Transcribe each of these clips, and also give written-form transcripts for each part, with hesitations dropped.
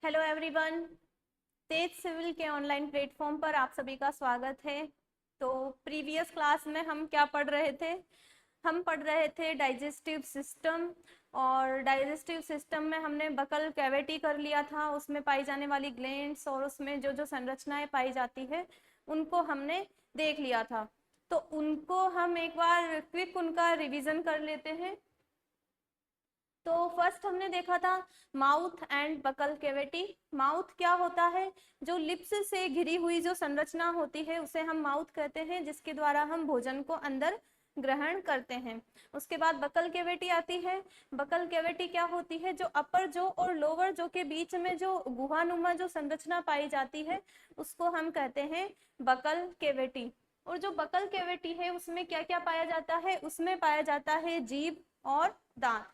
Hello everyone, तेज civil के online platform पर आप सभी का स्वागत है। तो प्रीवियस क्लास में हम क्या पढ़ रहे थे? हम पढ़ रहे थे डाइजेस्टिव सिस्टम। और डाइजेस्टिव सिस्टम में हमने बकल कैविटी कर लिया था, उसमें पाई जाने वाली ग्लैंड्स और उसमें जो जो संरचनाएं पाई जाती है उनको हमने देख लिया था। तो उनको हम एक बार क्विक उनका रिवीजन कर लेते हैं। तो फर्स्ट हमने देखा था mouth and buccal cavity. Mouth क्या होता है? जो लिप्स से घिरी हुई जो संरचना होती है उसे हम माउथ कहते हैं, जिसके द्वारा हम भोजन को अंदर ग्रहण करते हैं। उसके बाद बकल कैविटी आती है। बकल कैविटी क्या होती है? जो अपर जो और लोअर जो के बीच में जो गुहानुमा जो संरचना पाई जाती है उसको हम कहते हैं बकल कैविटी। और जो बकल कैविटी है उसमें क्या क्या पाया जाता है? उसमें पाया जाता है जीभ और दांत।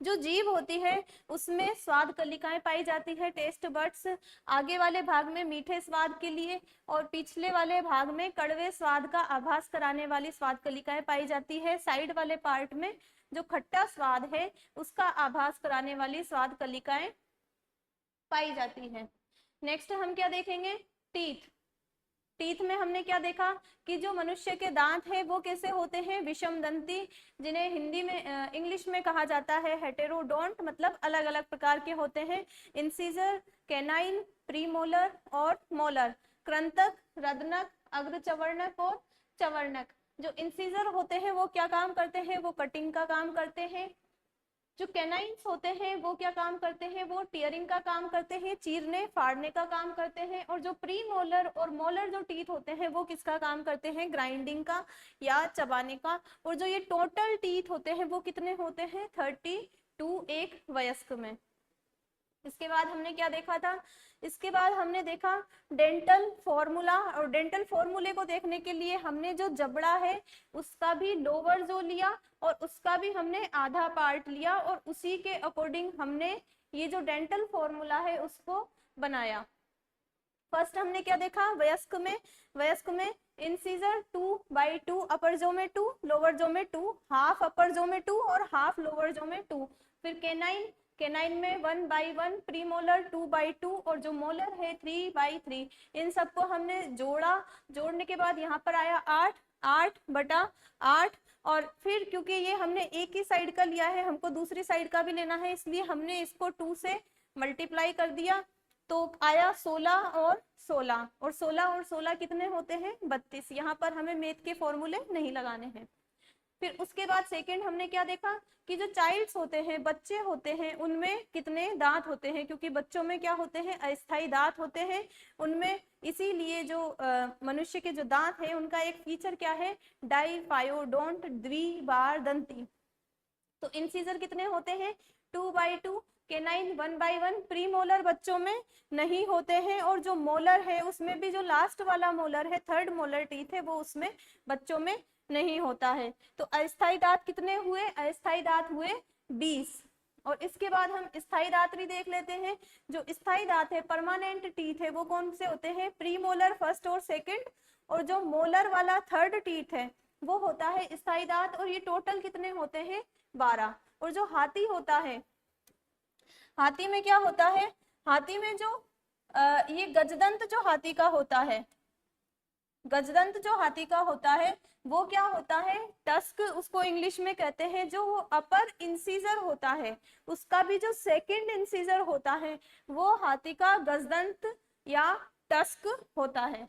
जो जीभ होती है उसमें स्वाद कलिकाएं पाई जाती है, टेस्ट बड्स। आगे वाले भाग में मीठे स्वाद के लिए और पिछले वाले भाग में कड़वे स्वाद का आभास कराने वाली स्वाद कलिकाएं पाई जाती है। साइड वाले पार्ट में जो खट्टा स्वाद है उसका आभास कराने वाली स्वाद कलिकाएं पाई जाती है। नेक्स्ट हम क्या देखेंगे? टीथ। टीथ में हमने क्या देखा कि जो मनुष्य के दांत है वो कैसे होते हैं? विषम दंती, जिन्हें हिंदी में इंग्लिश में कहा जाता है हेटेरोडोंट, मतलब अलग अलग प्रकार के होते हैं। इंसीजर, कैनाइन, प्रीमोलर और मोलर, कृंतक, रदनक, अग्रचवर्णक और चवर्णक। जो इंसीजर होते हैं वो क्या काम करते हैं? वो कटिंग का काम करते हैं। जो कैनाइन्स होते हैं वो क्या काम करते हैं? वो टीयरिंग का काम करते हैं, चीरने फाड़ने का काम करते हैं। और जो प्री मोलर और मोलर जो टीथ होते हैं वो किसका काम करते हैं? ग्राइंडिंग का या चबाने का। और जो ये टोटल टीथ होते हैं वो कितने होते हैं? 32 एक वयस्क में। इसके बाद हमने क्या देखा था? इसके बाद हमने देखा डेंटल फॉर्मूला। और डेंटल फॉर्मूले को देखने के लिए हमने जो जबड़ा है उसका भी लोअर जो लिया और उसका भी हमने आधा पार्ट लिया और उसी के अकॉर्डिंग हमने ये जो डेंटल फॉर्मूला है उसको बनाया। फर्स्ट हमने क्या देखा? वयस्क में इंसीजर 2/2, अपर जो में 2, लोअर जो में 2, हाफ अपर जो में 2 और हाफ लोअर जो में 2। फिर केनाइन में 1/1, प्रीमोलर 2/2 और जो मोलर है 3/3। इन सबको हमने जोड़ा। जोड़ने के बाद यहाँ पर आया 8, 8/8। और फिर क्योंकि ये हमने एक ही साइड का लिया है, हमको दूसरी साइड का भी लेना है, इसलिए हमने इसको 2 से मल्टीप्लाई कर दिया। तो आया 16 और 16, और 16 और 16 कितने होते हैं? 32। यहाँ पर हमें मैथ के फॉर्मूले नहीं लगाने हैं। फिर उसके बाद सेकंड हमने क्या देखा कि जो चाइल्ड्स होते हैं, बच्चे होते हैं, उनमें कितने दांत होते हैं? क्योंकि बच्चों में क्या होते हैं? अस्थायी दांत होते हैं उनमें। इसीलिए जो मनुष्य के जो दांत है उनका एक फीचर क्या है? डाइफायोडोंट, द्विबार दंती। तो इंसीजर कितने होते हैं? 2/2, केनाइन 1/1। प्रीमोलर बच्चों में नहीं होते हैं और जो मोलर है उसमें भी जो लास्ट वाला मोलर है, थर्ड मोलर टीथ है, वो उसमें बच्चों में नहीं होता है। तो अस्थायी दांत कितने हुए? अस्थायी दांत हुए 20। और इसके बाद हम स्थायी दांत भी देख लेते हैं। जो स्थायी दांत है, परमानेंट टीथ है, वो कौन से होते हैं? प्रीमोलर फर्स्ट और सेकंड। और जो मोलर वाला थर्ड टीथ है वो होता है स्थायी दांत। और ये टोटल कितने होते हैं? 12। और जो हाथी होता है, हाथी में क्या होता है? हाथी में जो ये गजदंत जो हाथी का होता है, गजदंत जो हाथी का होता है वो क्या होता है? टस्क उसको इंग्लिश में कहते हैं। जो वो अपर इंसीजर होता है उसका भी जो सेकंड इंसीजर होता है वो हाथी का गजदंत या टस्क होता है।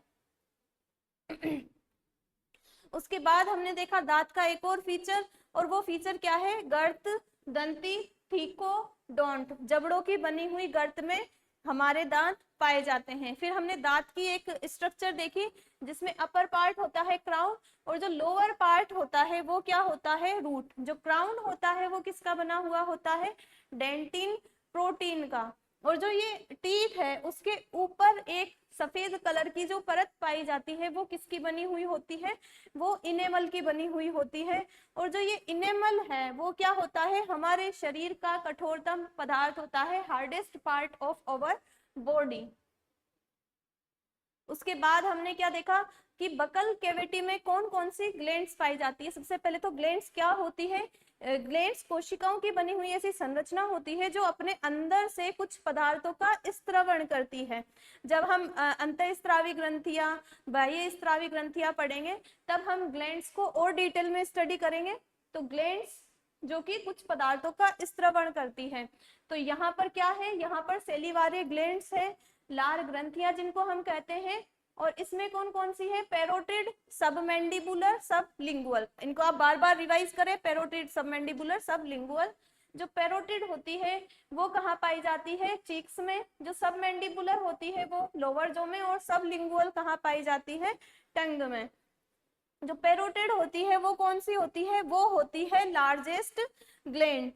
उसके बाद हमने देखा दांत का एक और फीचर, और वो फीचर क्या है? गर्त दंती थीकोडोंट, जबड़ों की बनी हुई गर्त में हमारे दांत पाए जाते हैं। फिर हमने दांत की एक स्ट्रक्चर देखी जिसमें अपर पार्ट होता है क्राउन और जो लोअर पार्ट होता है वो क्या होता है? रूट। जो क्राउन होता है वो किसका बना हुआ होता है? डेंटिन प्रोटीन का। और जो ये टीथ है उसके ऊपर एक सफेद कलर की जो परत पाई जाती है वो किसकी बनी हुई होती है? वो इनेमल की बनी हुई होती है। और जो ये इनेमल है वो क्या होता है? हमारे शरीर का कठोरतम पदार्थ होता है, hardest part of our body. उसके बाद हमने क्या देखा कि बकल कैविटी में कौन कौन सी ग्लैंड्स पाई जाती है? सबसे पहले तो ग्लैंड्स क्या होती है ग्लैंड्स कोशिकाओं की बनी हुई ऐसी संरचना होती है जो अपने अंदर से कुछ पदार्थों का स्त्रवण करती है। जब हम अंतःस्रावी ग्रंथियां, बाह्य स्रावी ग्रंथियां पढ़ेंगे तब हम ग्लैंड्स को और डिटेल में स्टडी करेंगे। तो ग्लैंड्स जो कि कुछ पदार्थों का स्त्रवण करती है। तो यहाँ पर क्या है, यहाँ पर सेलिवारी ग्लैंड्स है, लार ग्रंथियां जिनको हम कहते हैं। और इसमें कौन कौन सी है, पैरोटिड, सबमैंडिबुलर, सबलिंगुअल। इनको आप बार बार रिवाइज करें, पैरोटिड, सबमैंडिबुलर, सबलिंगुअल। जो पैरोटिड होती है वो कहाँ पाई जाती है, चीक्स में। जो सबमैंडिबुलर होती है वो लोअर जो में, और सबलिंगुअल कहाँ पाई जाती है, टंग में। जो पैरोटिड होती है वो कौन सी होती है, वो होती है लार्जेस्ट ग्लैंड।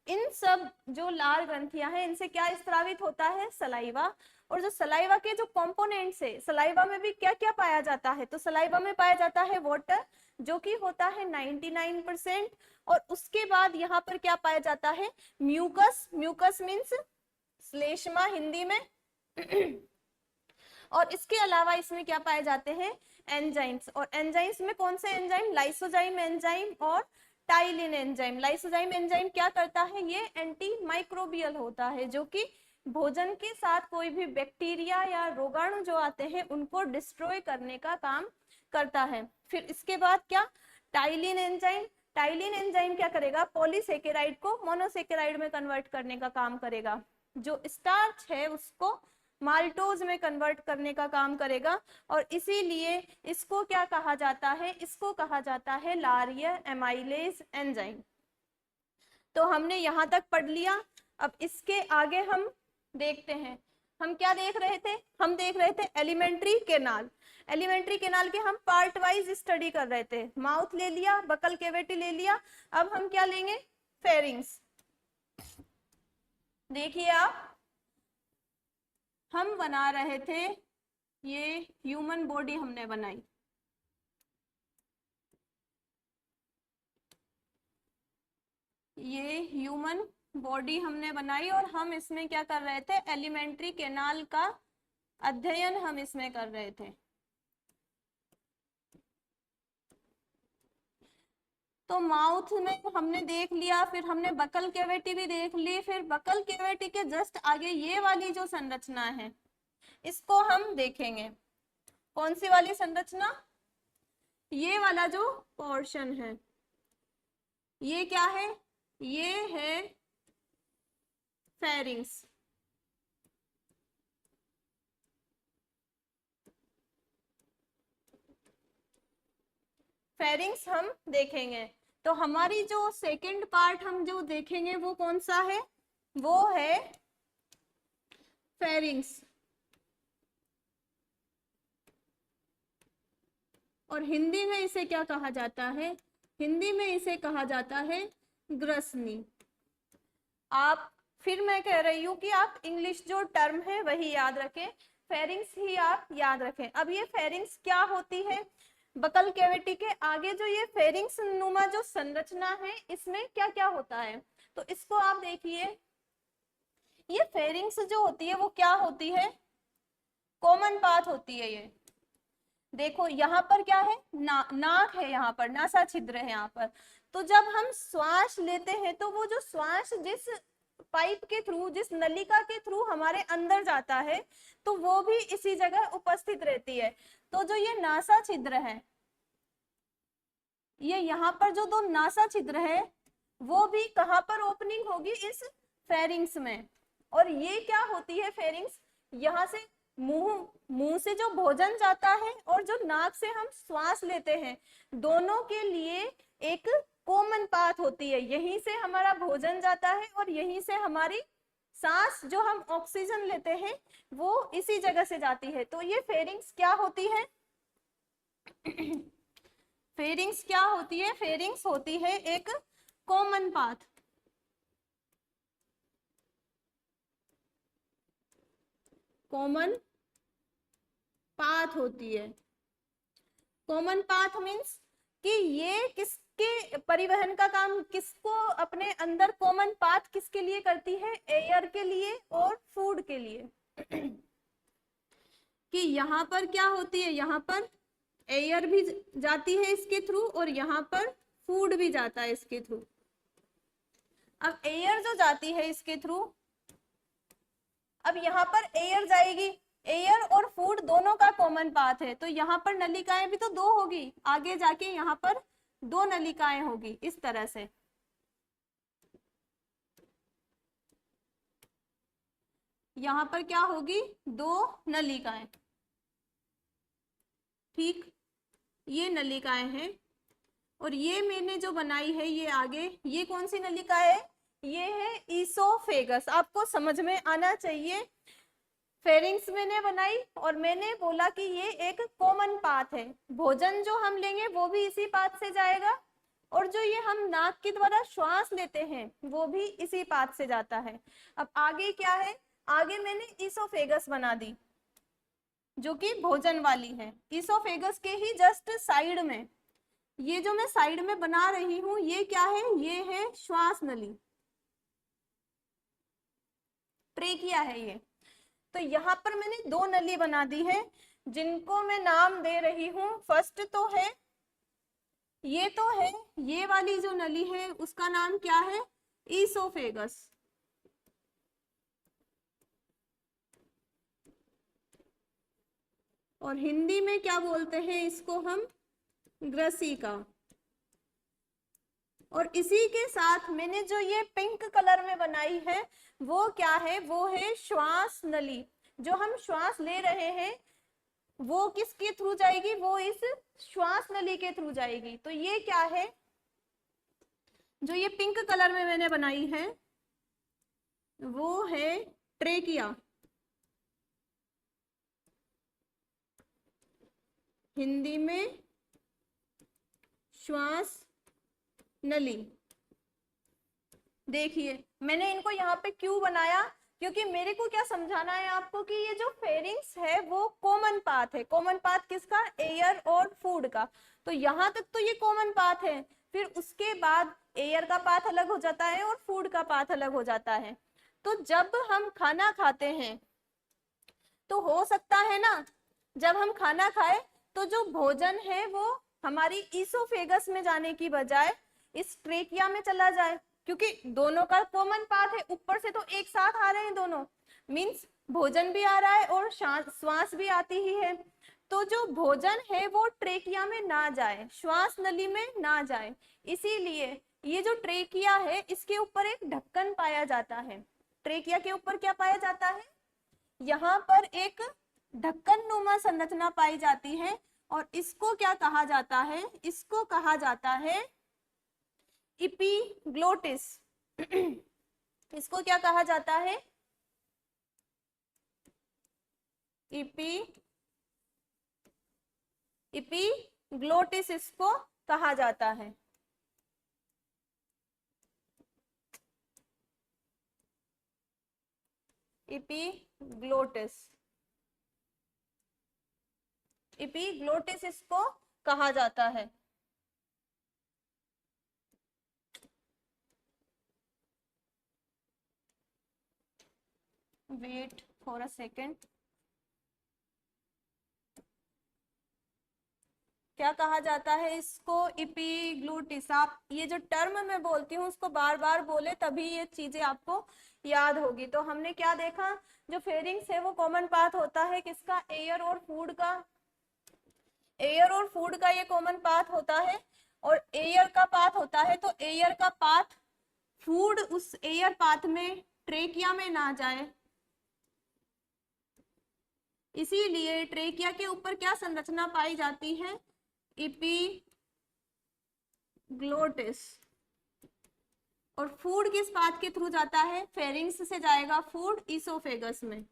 इन सब जो लार ग्रंथियां हैं इनसे क्या स्त्रावित होता है, सलाइवा। और जो सलाइवा के जो कंपोनेंट्स है, सलाइवा में भी क्या क्या पाया जाता है, तो सलाइवा में पाया जाता है वाटर जो कि होता है 99%। और उसके बाद यहाँ पर क्या पाया जाता है, म्यूकस। म्यूकस मीन्स श्लेष्मा हिंदी में। और इसके अलावा इसमें क्या पाए जाते हैं, एंजाइम्स। और एंजाइम्स में कौन से एंजाइम, लाइसोजाइम एंजाइम और टाइलिन एंजाइम। लाइसोजाइम एंजाइम क्या करता है, ये एंटी माइक्रोबियल होता है जो कि भोजन के साथ कोई भी बैक्टीरिया या रोगाणु जो आते हैं उनको डिस्ट्रॉय करने का काम करता है। फिर इसके बाद क्या, टाइलिन एंजाइम। टाइलिन एंजाइम क्या करेगा, पॉलीसेकेराइड को मोनोसेकेराइड में कन्वर्ट करने का काम करेगा। जो स्टार्च है उसको माल्टोज में कन्वर्ट करने का काम करेगा। और इसीलिए इसको क्या कहा जाता है, इसको कहा जाता है लारिय एमाइलेज एंजाइम। तो हमने यहां तक पढ़ लिया। अब इसके आगे हम देखते हैं, हम क्या देख रहे थे, हम देख रहे थे एलिमेंट्री केनाल। एलिमेंट्री केनाल के हम पार्ट वाइज स्टडी कर रहे थे। माउथ ले लिया, बकल कैविटी ले लिया, अब हम क्या लेंगे, फेरिंग्स। देखिए आप, हम बना रहे थे, ये ह्यूमन बॉडी हमने बनाई, ये ह्यूमन बॉडी हमने बनाई और हम इसमें क्या कर रहे थे, एलिमेंट्री केनाल का अध्ययन हम इसमें कर रहे थे। तो माउथ में हमने देख लिया, फिर हमने बकल कैविटी भी देख ली, फिर बकल कैविटी के जस्ट आगे ये वाली जो संरचना है इसको हम देखेंगे। कौन सी वाली संरचना, ये वाला जो पोर्शन है, ये क्या है, ये है फेरिंग्स। फेरिंग्स हम देखेंगे। तो हमारी जो सेकंड पार्ट हम जो देखेंगे वो कौन सा है, वो है फेरिंग्स। और हिंदी में इसे क्या कहा जाता है, हिंदी में इसे कहा जाता है ग्रसनी। आप, फिर मैं कह रही हूँ कि आप इंग्लिश जो टर्म है वही याद रखें, फेरिंग्स ही आप याद रखें। अब ये फेरिंग्स क्या होती है, बकल कैविटी के आगे जो ये फेरिंग्स नुमा जो संरचना है इसमें क्या क्या होता है, तो इसको आप देखिए। ये फेरिंग्स जो होती है वो क्या होती है, कॉमन पाथ होती है। ये देखो यहाँ पर क्या है, नाक है, यहाँ पर नासा छिद्र है यहाँ पर। तो जब हम श्वास लेते हैं तो वो जो श्वास जिस पाइप के थ्रू, जिस नलिका के थ्रू हमारे अंदर जाता है तो वो भी इसी जगह उपस्थित रहती है। तो जो ये नासा छिद्र है, ये यहाँ पर जो दो नासा छिद्र है वो भी कहाँ पर ओपनिंग होगी, इस फेरिंग्स में। और ये क्या होती है फेरिंग्स, यहाँ से मुंह से जो भोजन जाता है और जो नाक से हम श्वास लेते हैं दोनों के लिए एक कॉमन पाथ होती है। यहीं से हमारा भोजन जाता है और यहीं से हमारी सांस जो हम ऑक्सीजन लेते हैं वो इसी जगह से जाती है। तो ये फेरिंग्स क्या होती है, फेरिंग्स क्या होती है, फेरिंग्स होती है एक कॉमन पाथ। कॉमन पाथ होती है। कॉमन पाथ मीन्स कि ये किसके परिवहन का काम, किसको अपने अंदर कॉमन पाथ किसके लिए करती है, एयर के लिए और फूड के लिए। कि यहाँ पर क्या होती है, यहाँ पर एयर भी जाती है इसके थ्रू और यहाँ पर फूड भी जाता है इसके थ्रू। अब एयर जो जाती है इसके थ्रू, अब यहाँ पर एयर जाएगी, एयर और फूड दोनों का कॉमन पाथ है, तो यहाँ पर नलिकाएं भी तो दो होगी, आगे जाके यहाँ पर दो नलिकाएं होगी इस तरह से। यहाँ पर क्या होगी, दो नलिकाएं। ठीक, ये नलिकाएं हैं और ये मैंने जो बनाई है ये आगे, ये कौन सी नलिका है, ये है ईसोफेगस। आपको समझ में आना चाहिए। फेरिंग्स मैंने बनाई और मैंने बोला कि ये एक कॉमन पाथ है, भोजन जो हम लेंगे वो भी इसी पाथ से जाएगा, और जो ये हम नाक के द्वारा श्वास लेते हैं वो भी इसी पाथ से जाता है। अब आगे क्या है, आगे मैंने ईसोफेगस बना दी जो कि भोजन वाली है। ईसोफेगस के ही जस्ट साइड में, ये जो मैं साइड में बना रही हूं ये क्या है, ये है श्वास नली, ट्रेकिया है ये। तो यहाँ पर मैंने दो नली बना दी है जिनको मैं नाम दे रही हूँ। फर्स्ट तो है, ये तो है, ये वाली जो नली है उसका नाम क्या है, ईसोफेगस। और हिंदी में क्या बोलते हैं इसको हम, ग्रसिका। और इसी के साथ मैंने जो ये पिंक कलर में बनाई है वो क्या है, वो है श्वास नली। जो हम श्वास ले रहे हैं वो किसके थ्रू जाएगी, वो इस श्वास नली के थ्रू जाएगी। तो ये क्या है, जो ये पिंक कलर में मैंने बनाई है वो है ट्रेकिया, हिंदी में श्वास नली। देखिए मैंने इनको यहाँ पे क्यों बनाया, क्योंकि मेरे को क्या समझाना है आपको कि ये जो फेरिंग्स है वो कॉमन पाथ है। कॉमन पाथ किसका, एयर और फूड का। तो यहाँ तक तो ये कॉमन पाथ है, फिर उसके बाद एयर का पाथ अलग हो जाता है और फूड का पाथ अलग हो जाता है। तो जब हम खाना खाते हैं तो हो सकता है ना, जब हम खाना खाए तो जो भोजन है वो हमारी ईसोफेगस में जाने की बजाय इस ट्रेकिया में चला जाए, क्योंकि दोनों का कॉमन पाथ है, ऊपर से तो एक साथ आ रहे हैं दोनों, मींस भोजन भी आ रहा है और श्वास भी आती ही है। तो जो भोजन है वो ट्रेकिया में ना जाए, श्वास नली में ना जाए, इसीलिए ये जो ट्रेकिया है इसके ऊपर एक ढक्कन पाया जाता है। ट्रेकिया के ऊपर क्या पाया जाता है, यहाँ पर एक ढक्कन नुमा संरचना पाई जाती है और इसको क्या कहा जाता है, इसको कहा जाता है इपीग्लोटिस। इसको क्या कहा जाता है, इपीग्लोटिस इसको कहा जाता है। इपीग्लोटिस, इपीग्लोटिस इसको कहा जाता है। वेट फॉर अ सेकेंड, क्या कहा जाता है इसको, इपीग्लोटिस। आप ये जो टर्म मैं बोलती हूँ उसको बार बार बोले तभी ये चीजें आपको याद होगी। तो हमने क्या देखा, जो फेरिंग्स है वो कॉमन पाथ होता है किसका, एयर और फूड का। एयर और फूड का ये कॉमन पाथ होता है और एयर का पाथ होता है, तो एयर का पाथ, फूड उस एयर पाथ में ट्रेकिया में ना जाए, इसीलिए ट्रेकिया के ऊपर क्या संरचना पाई जाती है, इपीग्लोटिस। और फूड किस पाथ के थ्रू जाता है, फेरिंग्स से जाएगा फूड ईसोफेगस में।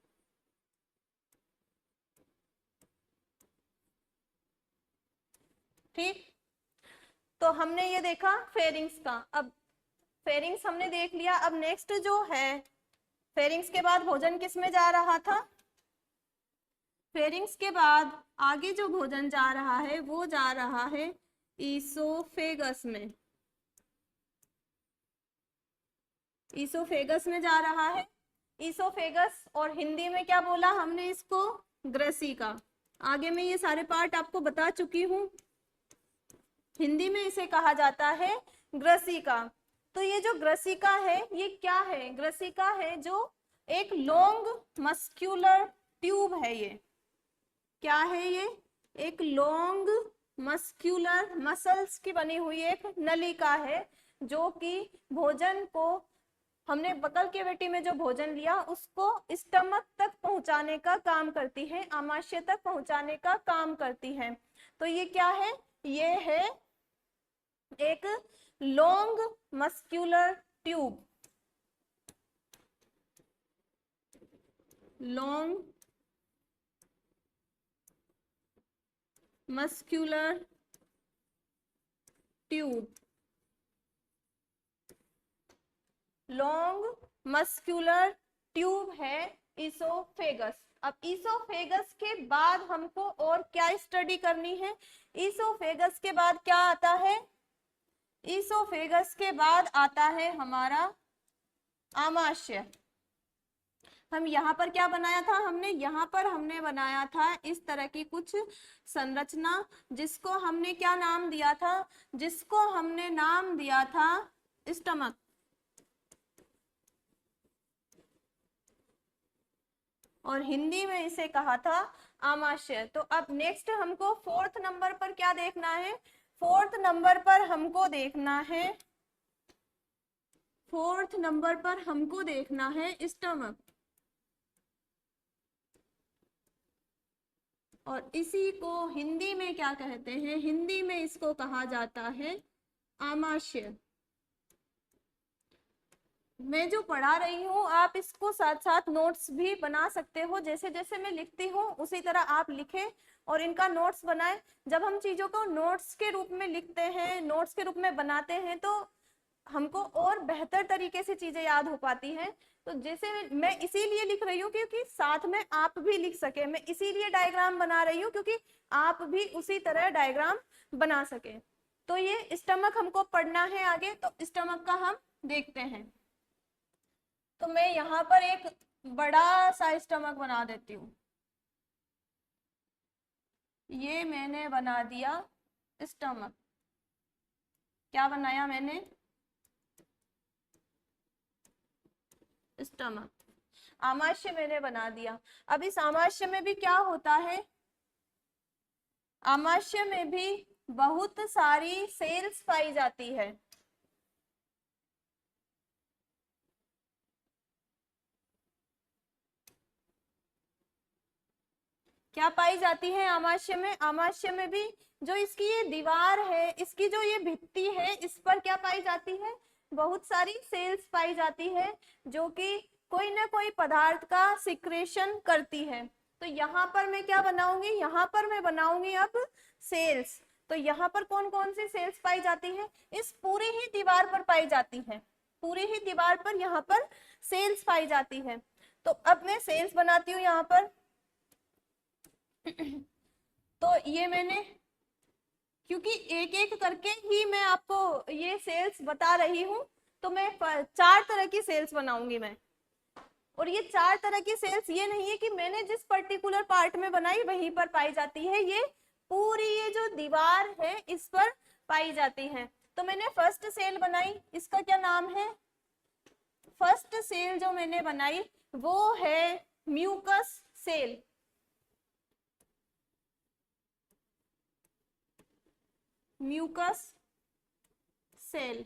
ठीक, तो हमने ये देखा फेरिंग्स का। अब फेरिंग्स हमने देख लिया, अब नेक्स्ट जो है, फेरिंग्स के बाद भोजन किस में जा रहा था, फेरिंग्स के बाद आगे जो भोजन जा रहा है वो जा रहा है ईसोफेगस में। ईसोफेगस में जा रहा है, ईसोफेगस, और हिंदी में क्या बोला हमने इसको, ग्रसिका। आगे मैं ये सारे पार्ट आपको बता चुकी हूँ। हिंदी में इसे कहा जाता है ग्रसिका। तो ये जो ग्रसिका है ये क्या है? ग्रसिका है जो एक लॉन्ग मस्क्यूलर ट्यूब है। ये क्या है? ये एक लॉन्ग मस्क्यूलर मसल्स की बनी हुई एक नलिका है जो कि भोजन को, हमने बकल कैविटी में जो भोजन लिया उसको स्टमक तक पहुंचाने का काम करती है, आमाशय तक पहुंचाने का काम करती है। तो ये क्या है? ये है एक long muscular tube, long muscular tube, long muscular tube है इसोफेगस। अब इसोफेगस के बाद हमको और क्या स्टडी करनी है? इसोफेगस के बाद क्या आता है? इसोफेगस के बाद आता है हमारा आमाशय। हम यहाँ पर क्या बनाया था? हमने बनाया था इस तरह की कुछ संरचना जिसको हमने क्या नाम दिया था? जिसको हमने नाम दिया था स्टमक। और हिंदी में इसे कहा था आमाशय। तो अब नेक्स्ट हमको फोर्थ नंबर पर क्या देखना है? फोर्थ नंबर पर हमको देखना है स्टमक। और इसी को हिंदी में क्या कहते हैं? हिंदी में इसको कहा जाता है आमाशय। मैं जो पढ़ा रही हूँ आप इसको साथ साथ नोट्स भी बना सकते हो। जैसे जैसे मैं लिखती हूँ उसी तरह आप लिखें और इनका नोट्स बनाएं। जब हम चीजों को नोट्स के रूप में लिखते हैं, नोट्स के रूप में बनाते हैं, तो हमको और बेहतर तरीके से चीजें याद हो पाती हैं। तो जैसे मैं इसीलिए लिख रही हूँ क्योंकि साथ में आप भी लिख सके। मैं इसीलिए डायग्राम बना रही हूँ क्योंकि आप भी उसी तरह डायग्राम बना सके। तो ये स्टमक हमको पढ़ना है आगे, तो स्टमक का हम देखते हैं। तो मैं यहाँ पर एक बड़ा सा स्टमक बना देती हूँ। ये मैंने बना दिया स्टमक। क्या बनाया मैंने? स्टमक। आमाशय मैंने बना दिया। अब इस आमाशय में भी क्या होता है? आमाशय में भी बहुत सारी सेल्स पाई जाती है। क्या पाई जाती है आमाशय में? आमाशय में भी जो इसकी ये दीवार है, इसकी जो ये भित्ति है, इस पर क्या पाई जाती है? बहुत सारी सेल्स पाई जाती है जो कि कोई ना कोई पदार्थ का सिक्रेशन करती है। तो यहाँ पर मैं क्या बनाऊंगी? यहाँ पर मैं बनाऊंगी अब सेल्स। तो यहाँ पर कौन कौन सी सेल्स पाई जाती है? इस पूरी ही दीवार पर पाई जाती है। पूरी ही दीवार पर यहाँ पर सेल्स पाई जाती है। तो अब मैं सेल्स बनाती हूँ यहाँ पर। तो ये मैंने, क्योंकि एक एक करके ही मैं आपको ये सेल्स बता रही हूँ, तो मैं 4 तरह की सेल्स बनाऊंगी मैं। और ये 4 तरह की सेल्स ये नहीं है कि मैंने जिस पर्टिकुलर पार्ट में बनाई वहीं पर पाई जाती है, ये पूरी ये जो दीवार है इस पर पाई जाती है। तो मैंने फर्स्ट सेल बनाई, इसका क्या नाम है? फर्स्ट सेल जो मैंने बनाई वो है म्यूकस सेल। Mucus cell.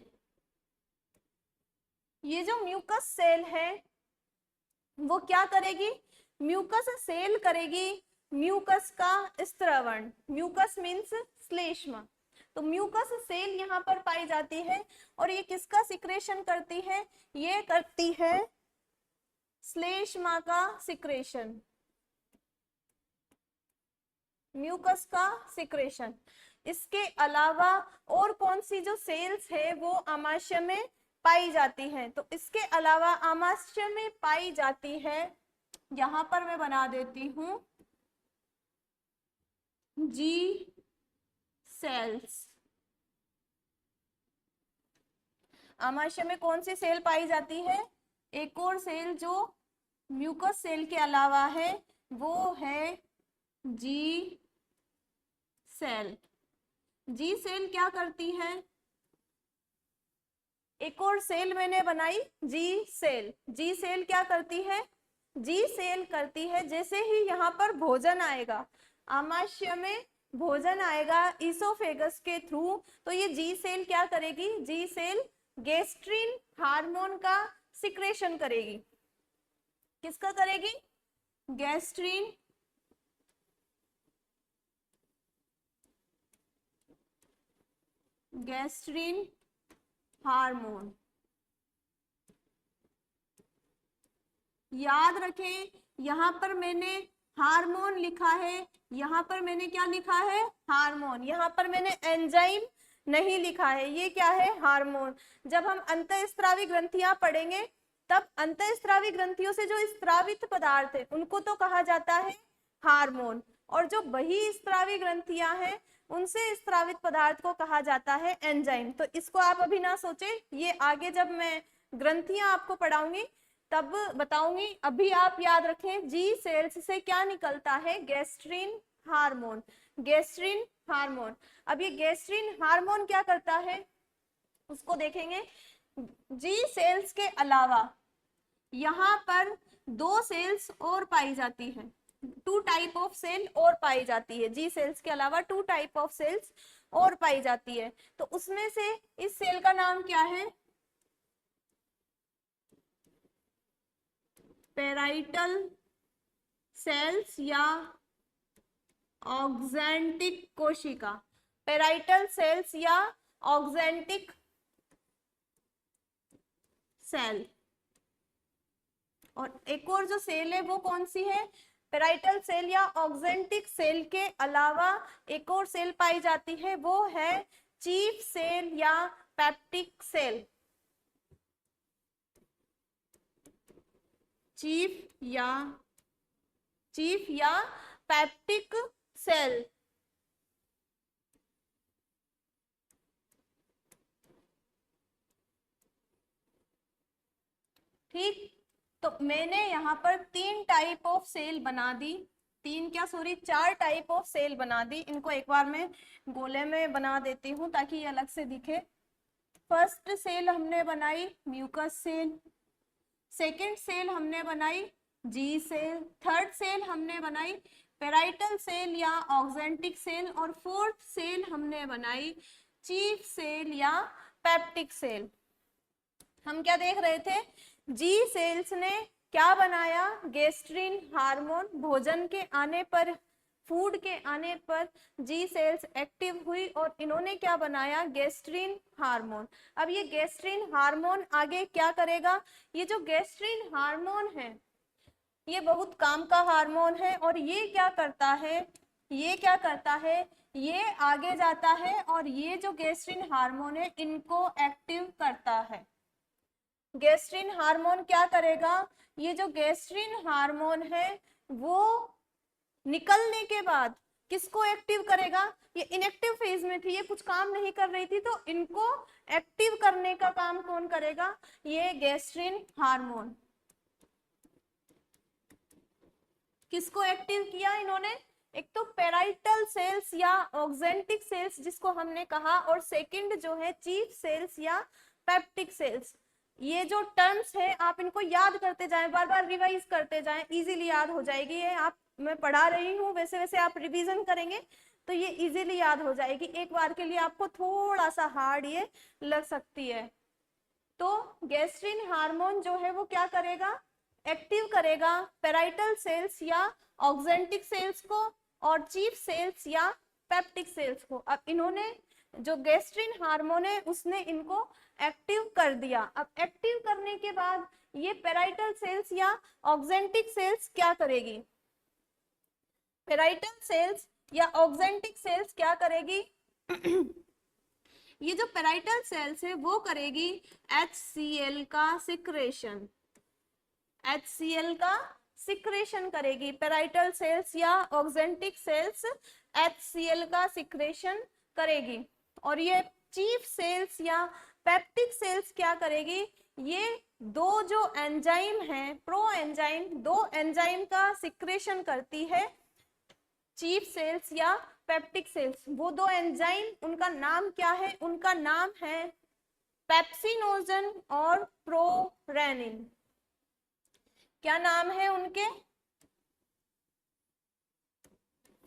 ये जो म्यूकस सेल है वो क्या करेगी? म्यूकस सेल करेगी म्यूकस का स्त्रवण। Mucus means श्लेष्मा। तो म्यूकस सेल यहाँ पर पाई जाती है और ये किसका सिक्रेशन करती है? ये करती है श्लेष्मा का सिक्रेशन, म्यूकस का सिक्रेशन। इसके अलावा और कौन सी जो सेल्स है वो आमाशय में पाई जाती हैं? तो इसके अलावा आमाशय में पाई जाती है, यहां पर मैं बना देती हूं जी सेल्स। आमाशय में कौन सी सेल पाई जाती है? एक और सेल जो म्यूकस सेल के अलावा है वो है जी सेल। जी सेल क्या करती है? एक और सेल मैंने बनाई, जी सेल। जी सेल क्या करती है? जी सेल करती है, जैसे ही यहाँ पर भोजन आएगा, आमाशय में भोजन आएगा इसोफेगस के थ्रू, तो ये जी सेल क्या करेगी? जी सेल गैस्ट्रिन हार्मोन का सिक्रेशन करेगी। किसका करेगी? Gastrin gastrin hormone. याद रखें, यहाँ पर मैंने हार्मोन लिखा है, यहाँ पर मैंने क्या लिखा है? हार्मोन। यहाँ पर मैंने एंजाइम नहीं लिखा है, ये क्या है? हार्मोन। जब हम अंतःस्रावी ग्रंथियां पढ़ेंगे, तब अंतःस्रावी ग्रंथियों से जो स्त्रावित पदार्थ है उनको तो कहा जाता है हार्मोन, और जो बहिस्रावी ग्रंथियां हैं उनसे स्त्रावित पदार्थ को कहा जाता है एंजाइम। तो इसको आप अभी ना सोचे, ये आगे जब मैं ग्रंथियां आपको पढ़ाऊंगी तब बताऊंगी। अभी आप याद रखें, जी सेल्स से क्या निकलता है? Gastrin hormone. Gastrin hormone. अब ये गैस्ट्रिन हार्मोन क्या करता है उसको देखेंगे। जी सेल्स के अलावा यहाँ पर दो सेल्स और पाई जाती है, टू टाइप ऑफ सेल और पाई जाती है। जी सेल्स के अलावा टू टाइप ऑफ सेल्स और पाई जाती है, तो उसमें से इस सेल का नाम क्या है? पेराइटल सेल्स या ऑक्जेंटिक कोशिका। पेराइटल सेल्स या ऑक्जेंटिक सेल। और एक और जो सेल है वो कौन सी है? पेराइटल सेल या ऑक्जेंटिक सेल के अलावा एक और सेल पाई जाती है, वो है चीफ सेल या पेप्टिक सेल। चीफ या पेप्टिक सेल। ठीक, तो मैंने यहाँ पर तीन टाइप ऑफ सेल बना दी, तीन क्या सॉरी चार टाइप ऑफ सेल बना दी। इनको एक बार मैं गोले में बना देती हूँ ताकि ये अलग से दिखे। फर्स्ट सेल हमने बनाई म्यूकस सेल, सेकंड सेल हमने बनाई जी सेल, थर्ड सेल हमने बनाई पेराइटल सेल या ऑक्जेंटिक सेल, और फोर्थ सेल हमने बनाई चीफ सेल या पेप्टिक सेल। हम क्या देख रहे थे? जी सेल्स ने क्या बनाया? Gastrin hormone. भोजन के आने पर, फूड के आने पर जी सेल्स एक्टिव हुई और इन्होंने क्या बनाया? Gastrin hormone. अब ये गैस्ट्रिन हार्मोन आगे क्या करेगा? ये जो गैस्ट्रिन हार्मोन है ये बहुत काम का हार्मोन है, और ये क्या करता है? ये क्या करता है? ये आगे जाता है और ये जो गैस्ट्रिन हार्मोन है इनको एक्टिव करता है। गैस्ट्रिन हार्मोन क्या करेगा? ये जो गैस्ट्रिन हार्मोन है वो निकलने के बाद किसको एक्टिव करेगा? ये इनएक्टिव फेज में थी, ये कुछ काम नहीं कर रही थी, तो इनको एक्टिव करने का काम कौन करेगा? ये गैस्ट्रिन हार्मोन। किसको एक्टिव किया इन्होंने? एक तो पेराइटल सेल्स या ऑक्जेंटिक सेल्स जिसको हमने कहा, और सेकंड जो है चीफ सेल्स या पेप्टिक सेल्स। ये जो टर्म्स है आप इनको याद करते जाएं, बार बार रिवाइज करते जाएं, इजीली याद हो जाएगी। ये आप, मैं पढ़ा रही हूँ वैसे वैसे आप रिवीजन करेंगे तो ये इजीली याद हो जाएगी। एक बार के लिए आपको थोड़ा सा हार्ड ये लग सकती है। तो गैस्ट्रिन हार्मोन जो है वो क्या करेगा? एक्टिव करेगा पेराइटल सेल्स या ऑक्जेंटिक सेल्स को और चीफ सेल्स या पेप्टिक सेल्स को। अब इन्होंने जो गैस्ट्रिन हार्मोन है उसने इनको एक्टिव कर दिया। अब एक्टिव करने के बाद ये पेराइटल सेल्स या ऑक्जेंटिक सेल्स क्या करेगी? पेराइटल सेल्स या ऑक्जेंटिक सेल्स क्या करेगी? ये जो पेराइटल सेल्स है वो करेगी HCl का सिक्रेशन। HCl का सिक्रेशन करेगी। पेराइटल सेल्स या ऑक्जेंटिक सेल्स HCl का सिक्रेशन करेगी। और ये चीफ सेल्स या पेप्टिक सेल्स क्या करेगी? ये दो जो एंजाइम है, प्रो एंजाइम, दो एंजाइम का सिक्रेशन करती है चीफ सेल्स या पेप्टिक सेल्स, वो दो एंजाइम, उनका नाम क्या है? उनका नाम है पेप्सिनोजन और प्रोरेनिन। क्या नाम है उनके?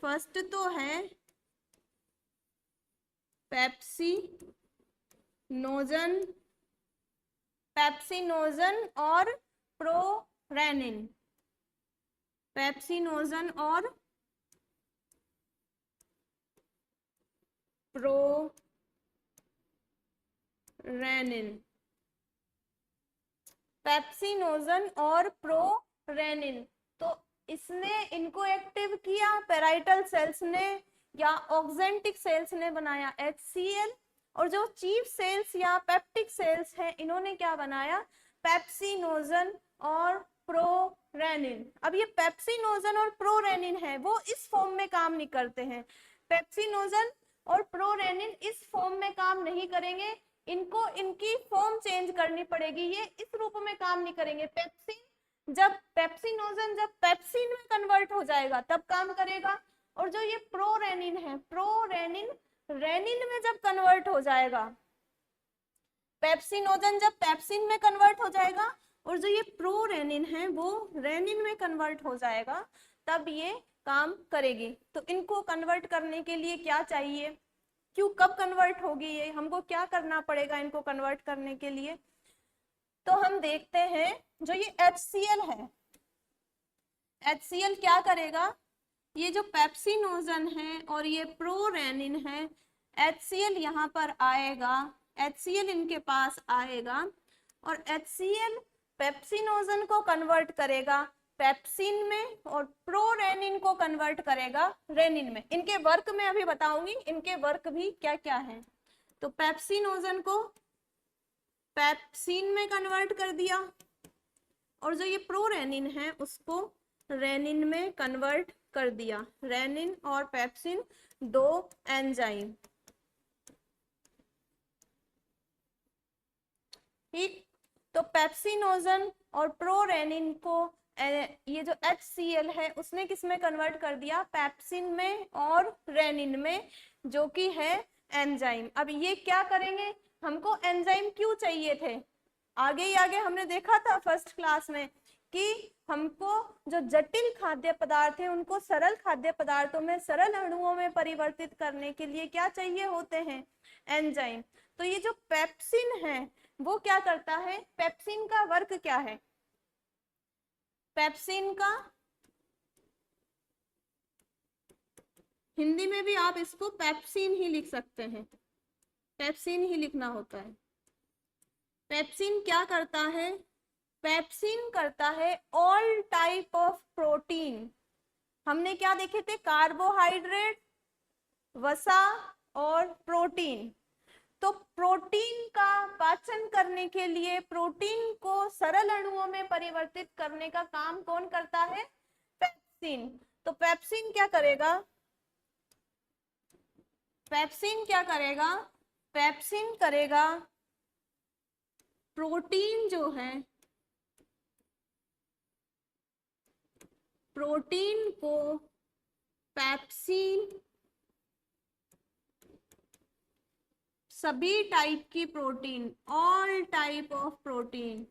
फर्स्ट तो है पेप्सिनोजन, पेप्सिनोजन और प्रोरेनिन, पेप्सिनोजन और प्रोरेनिन, पेप्सिनोजन और प्रोरेनिन। तो इसने इनको एक्टिव किया पेराइटल सेल्स ने या ऑक्जेंटिक सेल्स ने बनाया HCl, और जो चीफ सेल्स या पेप्टिक सेल्स हैं इन्होंने क्या बनाया? पेप्सिनोजन और प्रोरेनिन। अब ये पेप्सिनोजन और प्रोरेनिन है वो इस फॉर्म में काम नहीं करते हैं, पेप्सिनोजन और प्रोरेनिन इस फॉर्म में काम नहीं करेंगे, इनको इनकी फॉर्म चेंज करनी पड़ेगी, ये इस रूप में काम नहीं करेंगे। पेप्सिन जब पेप्सिनोजन जब पेप्सिन में कन्वर्ट हो जाएगा तब काम करेगा, और जो ये प्रोरेनिन है, प्रोरेनिन रेनिन में जब कन्वर्ट हो जाएगा, पेप्सिनोजन जब पेप्सिन में कन्वर्ट हो जाएगा और जो ये प्रोरेनिन है वो रेनिन में कन्वर्ट हो जाएगा, तब ये काम करेगी। तो इनको कन्वर्ट करने के लिए क्या चाहिए? क्यों, कब कन्वर्ट होगी ये, हमको क्या करना पड़ेगा इनको कन्वर्ट करने के लिए? तो हम देखते हैं जो ये HCl है, HCl क्या करेगा? ये जो पेप्सिनोजन है और ये प्रोरेनिन है, HCl यहाँ पर आएगा, HCl इनके पास आएगा और HCl पेप्सिनोजन को कन्वर्ट करेगा पेप्सिन में और प्रोरेनिन को कन्वर्ट करेगा रेनिन में। इनके वर्क में अभी बताऊंगी, इनके वर्क भी क्या क्या है। तो पेप्सिनोजन को पेप्सिन में कन्वर्ट कर दिया और जो ये प्रोरेनिन है उसको रेनिन में कन्वर्ट कर दिया। रेनिन और पेप्सिन दो एंजाइम, ठीक। तो पेप्सिनोजन और प्रोरेनिन को ये जो HCl है उसने किस में कन्वर्ट कर दिया? पेप्सिन में और रेनिन में, जो कि है एंजाइम। अब ये क्या करेंगे? हमको एंजाइम क्यों चाहिए थे? आगे ही आगे हमने देखा था फर्स्ट क्लास में कि हमको जो जटिल खाद्य पदार्थ है उनको सरल खाद्य पदार्थों में, सरल अणुओं में परिवर्तित करने के लिए क्या चाहिए होते हैं? एंजाइम। तो ये जो पेप्सिन है वो क्या करता है? पेप्सिन का वर्क क्या है? पेप्सिन का हिंदी में भी आप इसको पेप्सिन ही लिख सकते हैं, पेप्सिन ही लिखना होता है। पेप्सिन क्या करता है? पेप्सिन करता है ऑल टाइप ऑफ प्रोटीन। हमने क्या देखे थे? कार्बोहाइड्रेट, वसा और प्रोटीन। तो प्रोटीन का पाचन करने के लिए, प्रोटीन को सरल अणुओं में परिवर्तित करने का काम कौन करता है? पेप्सिन। तो पेप्सिन क्या करेगा? पेप्सिन क्या करेगा? पेप्सिन करेगा प्रोटीन जो है, प्रोटीन को पेप्सिन, सभी टाइप की protein, all type of protein,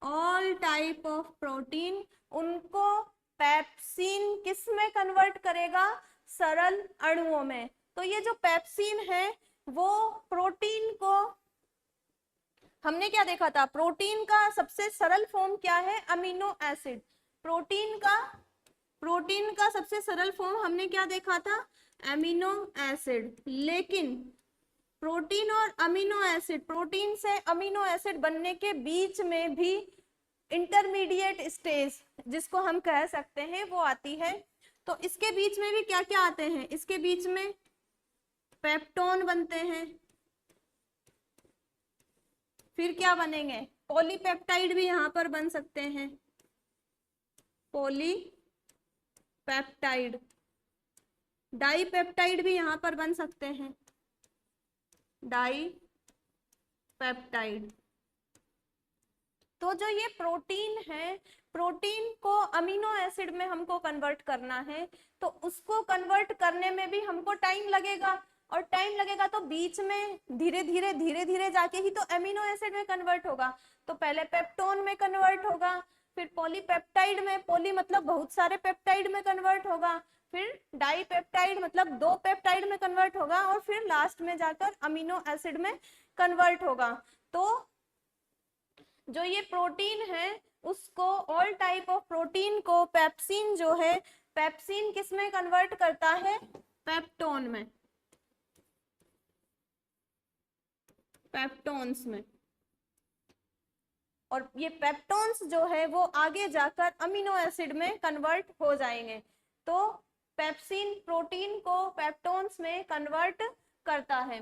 all type of protein, उनको पेप्सिन किस में कन्वर्ट करेगा? सरल अणुओं में। तो ये जो पेप्सिन है वो प्रोटीन को, हमने क्या देखा था? प्रोटीन का सबसे सरल फॉर्म क्या है? Amino acid. प्रोटीन का सबसे सरल फॉर्म हमने क्या देखा था? Amino acid. लेकिन प्रोटीन और अमीनो एसिड, प्रोटीन से अमीनो एसिड बनने के बीच में भी इंटरमीडिएट स्टेज जिसको हम कह सकते हैं वो आती है। तो इसके बीच में भी क्या क्या आते हैं? इसके बीच में पेप्टोन बनते हैं, फिर क्या बनेंगे? पॉलीपेप्टाइड भी यहाँ पर बन सकते हैं, पॉलीपेप्टाइड। डाईपेप्टाइड भी यहाँ पर बन सकते हैं, डाईपेप्टाइड। तो जो ये प्रोटीन है, प्रोटीन को अमीनो एसिड में हमको कन्वर्ट करना है, तो उसको कन्वर्ट करने में भी हमको टाइम लगेगा, और टाइम लगेगा तो बीच में धीरे धीरे जाके ही तो अमीनो एसिड में कन्वर्ट होगा। तो पहले पेप्टोन में कन्वर्ट होगा, फिर पॉलीपेप्टाइड में, पॉली मतलब बहुत सारे पेप्टाइड में कन्वर्ट होगा, फिर डाईपेप्टाइड मतलब 2 पेप्टाइड में कन्वर्ट होगा, और फिर लास्ट में जाकर अमीनो एसिड में कन्वर्ट होगा। तो जो ये प्रोटीन है उसको, ऑल टाइप ऑफ प्रोटीन को पेप्सिन जो है, पेप्सिन किस में कन्वर्ट करता है? पेप्टोन में, पेप्टोन्स में। और ये पेप्टोन्स जो है वो आगे जाकर अमीनो एसिड में कन्वर्ट हो जाएंगे। तो पेप्सिन प्रोटीन को पेप्टोन्स में कन्वर्ट करता है।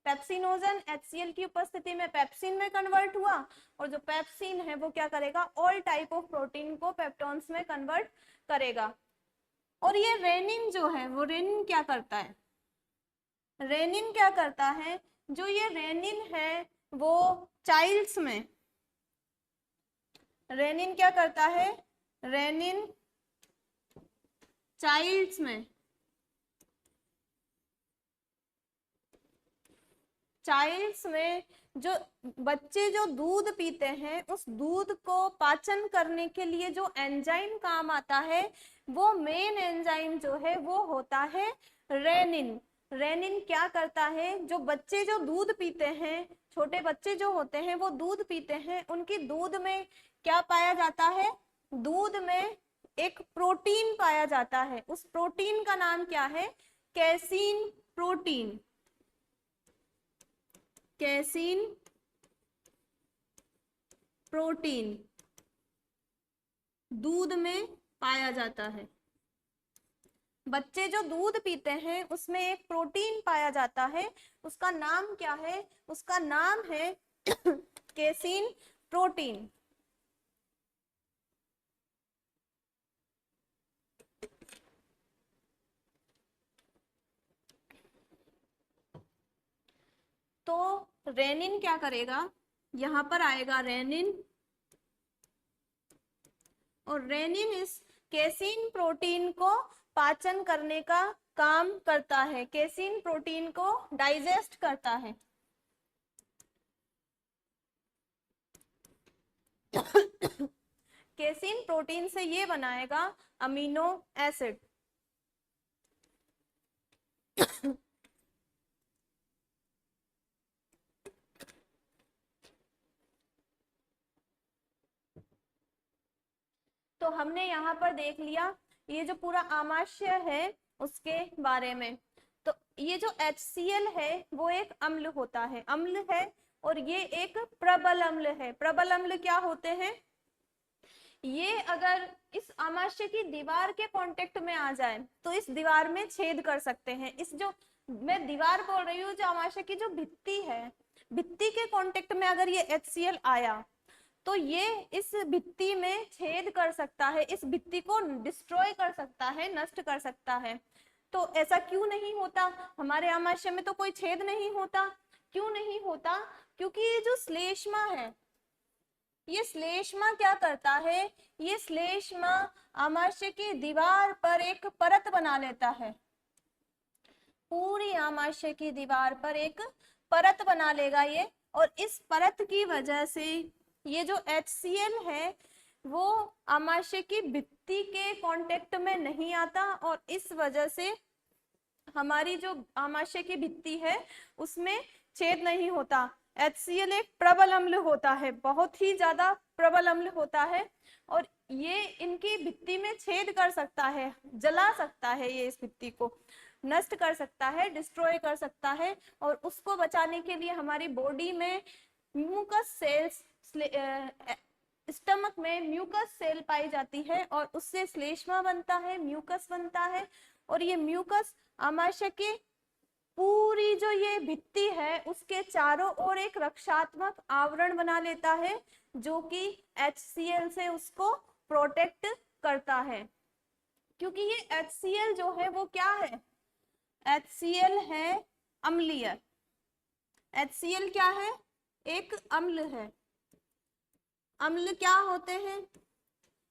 पेप्सिनोजन HCl की उपस्थिति में पेप्सिन में कन्वर्ट हुआ, और जो पेप्सिन है वो क्या करेगा? ऑल टाइप ऑफ प्रोटीन को पेप्टोन्स में कन्वर्ट करेगा। और ये रेनिन जो है वो, रेनिन क्या करता है? रेनिन क्या करता है? जो ये रेनिन है वो चाइल्ड्स में, रेनिन क्या करता है? रेनिन चाइल्ड्स में, चाइल्ड्स में जो बच्चे जो दूध पीते हैं, उस दूध को पाचन करने के लिए जो एंजाइम काम आता है, वो मेन एंजाइम जो है वो होता है रेनिन। रेनिन क्या करता है? जो बच्चे जो दूध पीते हैं, छोटे बच्चे जो होते हैं वो दूध पीते हैं, उनकी दूध में क्या पाया जाता है? दूध में एक प्रोटीन पाया जाता है। उस प्रोटीन का नाम क्या है? कैसीन प्रोटीन, कैसीन प्रोटीन दूध में पाया जाता है। बच्चे जो दूध पीते हैं उसमें एक प्रोटीन पाया जाता है, उसका नाम क्या है? उसका नाम है कैसीन प्रोटीन। तो रेनिन क्या करेगा? यहां पर आएगा रेनिन, और रेनिन इस कैसीन प्रोटीन को पाचन करने का काम करता है, कैसीन प्रोटीन को डाइजेस्ट करता है। कैसीन प्रोटीन से ये बनाएगा अमीनो एसिड। तो हमने यहाँ पर देख लिया ये जो पूरा आमाशय है उसके बारे में। तो ये जो HCl है वो एक अम्ल होता है, अम्ल है, और ये एक प्रबल अम्ल है। प्रबल अम्ल क्या होते हैं? ये अगर इस आमाशय की दीवार के कांटेक्ट में आ जाए तो इस दीवार में छेद कर सकते हैं। इस जो मैं दीवार बोल रही हूँ, जो आमाशय की जो भित्ति है, भित्ति के कांटेक्ट में अगर ये HCl आया तो ये इस भित्ति में छेद कर सकता है, इस भित्ति को डिस्ट्रॉय कर सकता है, नष्ट कर सकता है। तो ऐसा क्यों नहीं होता? हमारे आमाशय में तो कोई छेद नहीं होता। क्यों नहीं होता? क्योंकि ये जो श्लेष्मा है, ये श्लेष्मा क्या करता है? ये श्लेष्मा आमाशय की दीवार पर एक परत बना लेता है, पूरी आमाशय की दीवार पर एक परत बना लेगा ये। और इस परत की वजह से ये जो HCl है वो आमाशय की भित्ति के कांटेक्ट में नहीं आता, और इस वजह से हमारी जो आमाशय की भित्ति है उसमें छेद नहीं होता। HCl एक प्रबल अम्ल होता है, बहुत ही ज्यादा प्रबल अम्ल होता है, और ये इनकी भित्ति में छेद कर सकता है, जला सकता है, ये इस भित्ति को नष्ट कर सकता है, डिस्ट्रॉय कर सकता है। और उसको बचाने के लिए हमारी बॉडी में म्यूकस सेल्स, स्टमक में म्यूकस सेल पाई जाती है, और उससे श्लेष्मा बनता है, म्यूकस बनता है, और ये म्यूकस आमाशय के पूरी जो ये भित्ति है उसके चारों ओर एक रक्षात्मक आवरण बना लेता है, जो कि HCl से उसको प्रोटेक्ट करता है। क्योंकि ये HCl जो है वो क्या है? HCl है अम्लीय। HCl क्या है? एक अम्ल है। अम्ल क्या होते हैं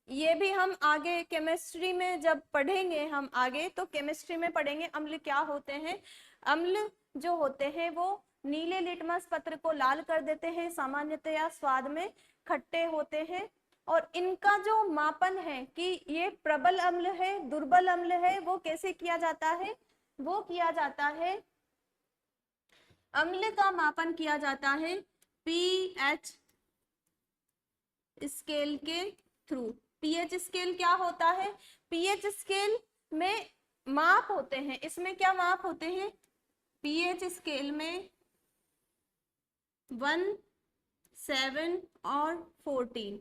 ये भी हम आगे केमिस्ट्री में जब पढ़ेंगे, हम आगे तो केमिस्ट्री में पढ़ेंगे अम्ल क्या होते हैं। अम्ल जो होते हैं वो नीले लिटमस पत्र को लाल कर देते हैं, सामान्यतया स्वाद में खट्टे होते हैं। और इनका जो मापन है कि ये प्रबल अम्ल है दुर्बल अम्ल है, वो कैसे किया जाता है, वो किया जाता है, अम्ल का मापन किया जाता है पीएच स्केल के थ्रू। पीएच स्केल क्या होता है, पीएच स्केल में माप होते हैं, इसमें क्या माप होते हैं, पीएच स्केल में 1, 7 और 14,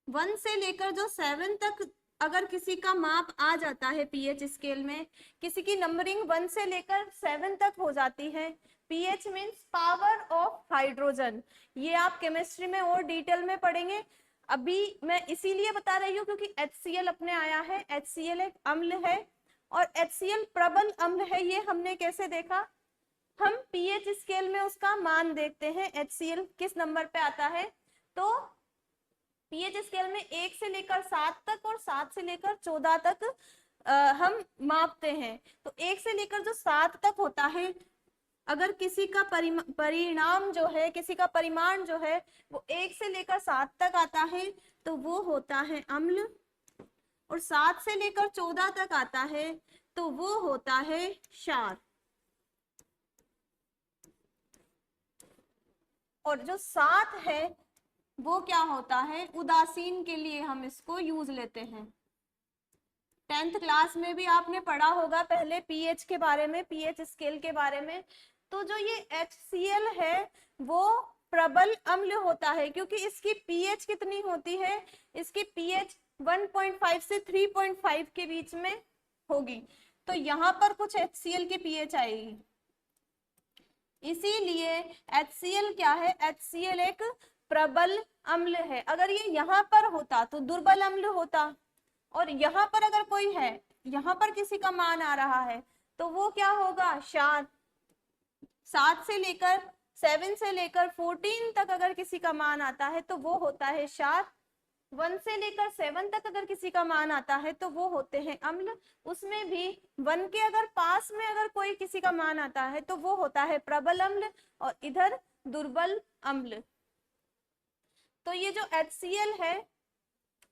1 से लेकर जो 7 तक अगर किसी का माप आ जाता है पीएच स्केल में, किसी की नंबरिंग 1 से लेकर 7 तक हो जाती है, pH means power of hydrogen. ये आप केमिस्ट्री में और डिटेल में पढ़ेंगे, अभी मैं इसीलिए बता रही हूँ क्योंकि HCl अपने आया है, HCl एक अम्ल है और HCl प्रबल अम्ल है। ये हमने कैसे देखा, हम पीएच स्केल में उसका मान देखते हैं HCl किस नंबर पे आता है। तो पीएच स्केल में 1 से लेकर 7 तक और 7 से लेकर 14 तक हम मापते हैं। तो 1 से लेकर जो 7 तक होता है, अगर किसी का परिणाम जो है, किसी का परिमाण जो है वो 1 से लेकर 7 तक आता है तो वो होता है अम्ल, और 7 से लेकर 14 तक आता है तो वो होता है क्षार। और जो 7 है वो क्या होता है, उदासीन के लिए हम इसको यूज लेते हैं। 10th क्लास में भी आपने पढ़ा होगा पहले पीएच के बारे में, पीएच स्केल के बारे में। तो जो ये HCl है वो प्रबल अम्ल होता है क्योंकि इसकी पीएच कितनी होती है, इसकी पीएच 1.5 से 3.5 के बीच में होगी। तो यहाँ पर कुछ HCl की पीएच आएगी, इसीलिए HCl क्या है, HCl एक प्रबल अम्ल है। अगर ये यहाँ पर होता तो दुर्बल अम्ल होता, और यहाँ पर अगर कोई है, यहाँ पर किसी का मान आ रहा है तो वो क्या होगा, क्षार। 7 से लेकर 7 से लेकर 14 तक अगर किसी का मान आता है तो वो होता है क्षार। 1 से लेकर 7 तक अगर किसी का मान आता है तो वो होते हैं अम्ल। उसमें भी 1 के अगर पास में अगर कोई किसी का मान आता है तो वो होता है प्रबल अम्ल, और इधर दुर्बल अम्ल। तो ये जो HCl है,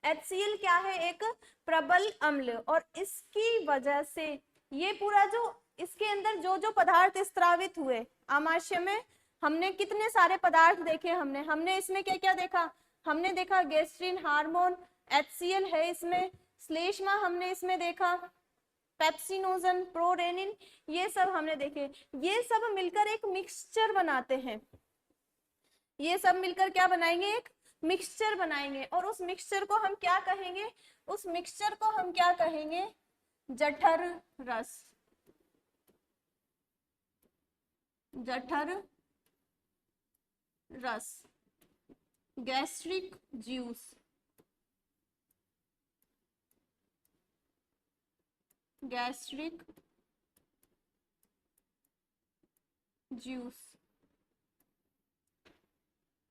HCl क्या है, एक प्रबल अम्ल, और इसकी वजह से ये पूरा जो इसके अंदर जो जो पदार्थ स्त्रावित हुए आमाशय में, हमने कितने सारे पदार्थ देखे, हमने इसमें क्या क्या देखा, हमने देखा गैस्ट्रिन हार्मोन, HCl है इसमें, श्लेष्मा हमने इसमें देखा, पेप्सिनोजन, प्रोरेनिन, ये सब हमने देखे। ये सब मिलकर एक मिक्सचर बनाते हैं, ये सब मिलकर क्या बनाएंगे, एक मिक्सचर बनाएंगे। और उस मिक्सचर को हम क्या कहेंगे, उस मिक्सचर को हम क्या कहेंगे, जठर रस, जठर रस, गैस्ट्रिक जूस, गैस्ट्रिक जूस।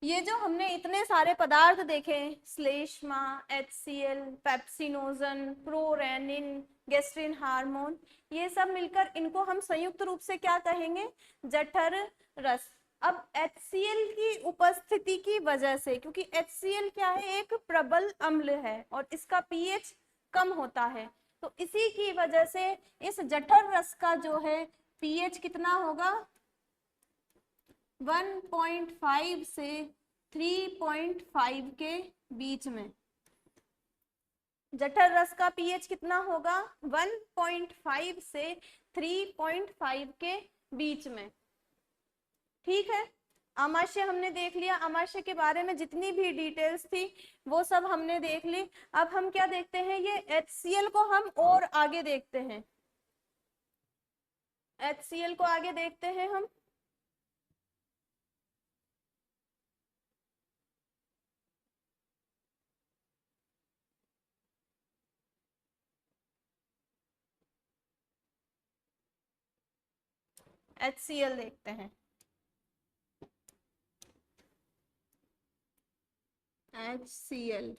ये जो हमने इतने सारे पदार्थ देखे, श्लेष्मा, HCl, pepsinogen, prorennin, gastrin hormone, ये सब मिलकर इनको हम संयुक्त रूप से क्या कहेंगे, जठर रस। अब HCl की उपस्थिति की वजह से, क्योंकि HCl क्या है, एक प्रबल अम्ल है और इसका pH कम होता है, तो इसी की वजह से इस जठर रस का जो है pH कितना होगा, 1.5 से 3.5 के बीच में। जठर रस का पीएच कितना होगा, 1.5 से 3.5 के बीच में। ठीक है, आमाशय हमने देख लिया, आमाशय के बारे में जितनी भी डिटेल्स थी वो सब हमने देख ली। अब हम क्या देखते हैं, ये HCl को हम और आगे देखते हैं, HCl को आगे देखते हैं हम। HCl देखते हैं। HCl।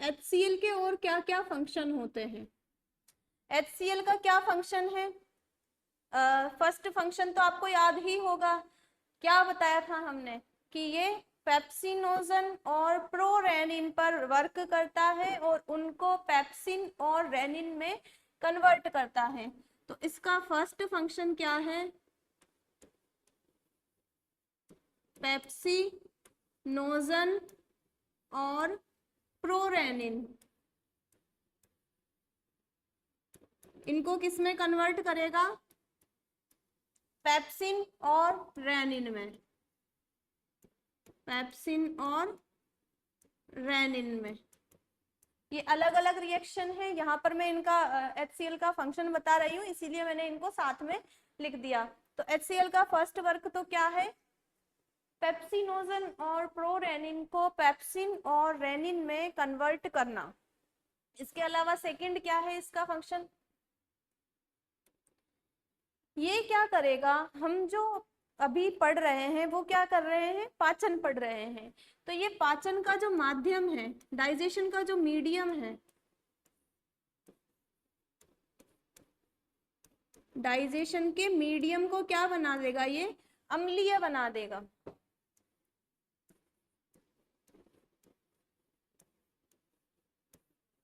HCl के और क्या क्या फंक्शन होते हैं? HCl का क्या फंक्शन है? फर्स्ट फंक्शन तो आपको याद ही होगा, क्या बताया था हमने कि ये पेप्सिनोजन और प्रोरेनिन पर वर्क करता है और उनको पेप्सिन और रेनिन में कन्वर्ट करता है। तो इसका फर्स्ट फंक्शन क्या है? पेप्सिनोजन और प्रोरेनिन, इनको किस में कन्वर्ट करेगा? पेप्सिन और रेनिन में। पेप्सिन और रेनिन में ये अलग अलग रिएक्शन है। यहाँ पर मैं इनका HCl का फंक्शन बता रही हूँ, इसीलिए मैंने इनको साथ में लिख दिया। तो HCl का फर्स्ट वर्क तो क्या है? पेप्सिनोजन और प्रोरेनिन को पेप्सिन और रेनिन में कन्वर्ट करना। इसके अलावा सेकंड क्या है इसका फंक्शन? ये क्या करेगा? हम जो अभी पढ़ रहे हैं वो क्या कर रहे हैं? पाचन पढ़ रहे हैं। तो ये पाचन का जो माध्यम है, डाइजेशन का जो मीडियम है, डाइजेशन के मीडियम को क्या बना देगा? ये अम्लीय बना देगा।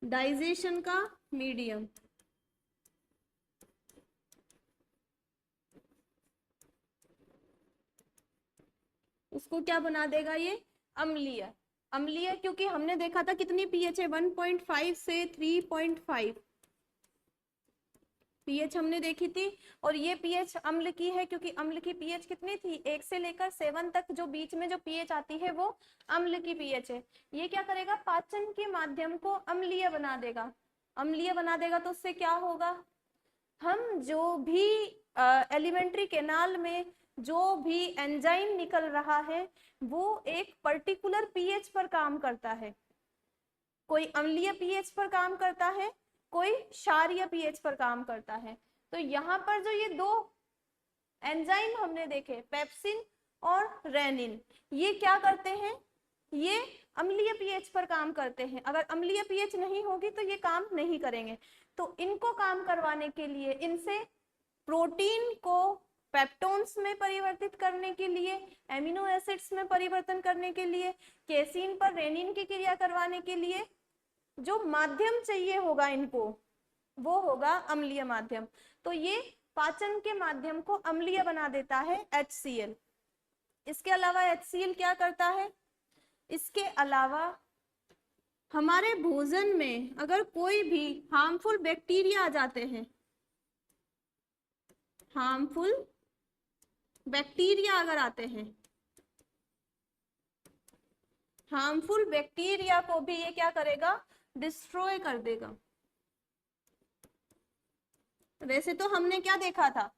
डाइजेशन का मीडियम उसको क्या बना देगा? ये अम्लीय। अम्लीय क्योंकि हमने देखा था कितनी पीएच है, 1.5 से 3.5 पीएच हमने देखी थी। और ये पीएच अम्ल की है क्योंकि अम्ल की पीएच कितनी थी? 1 से लेकर 7 तक जो बीच में जो पीएच आती है वो अम्ल की पीएच है। ये क्या करेगा? पाचन के माध्यम को अम्लीय बना देगा। अम्लीय बना देगा तो उससे क्या होगा? हम जो भी एलिमेंट्री कैनाल में जो भी एंजाइम निकल रहा है वो एक पर्टिकुलर पीएच पर काम करता है। कोई अम्लीय पीएच पर काम करता है, कोई क्षारीय पीएच पर काम करता है। तो यहाँ पर जो ये दो एंजाइम हमने देखे, पेप्सिन और रेनिन, ये क्या करते हैं? ये अम्लीय पीएच पर काम करते हैं। अगर अम्लीय पीएच नहीं होगी तो ये काम नहीं करेंगे। तो इनको काम करवाने के लिए, इनसे प्रोटीन को पेप्टोन्स में परिवर्तित करने के लिए, एमिनो एसिड्स में परिवर्तन करने के लिए, केसीन पर रेनिन की क्रिया करवाने के लिए जो माध्यम चाहिए होगा इनको, वो होगा अम्लीय माध्यम। तो ये पाचन के माध्यम को अम्लीय बना देता है HCl। इसके अलावा HCl क्या करता है? इसके अलावा हमारे भोजन में अगर कोई भी हार्मफुल बैक्टीरिया आ जाते हैं, हार्मफुल बैक्टीरिया अगर आते हैं, हार्मफुल बैक्टीरिया को भी ये क्या करेगा? डिस्ट्रॉय कर देगा। वैसे तो हमने क्या देखा था,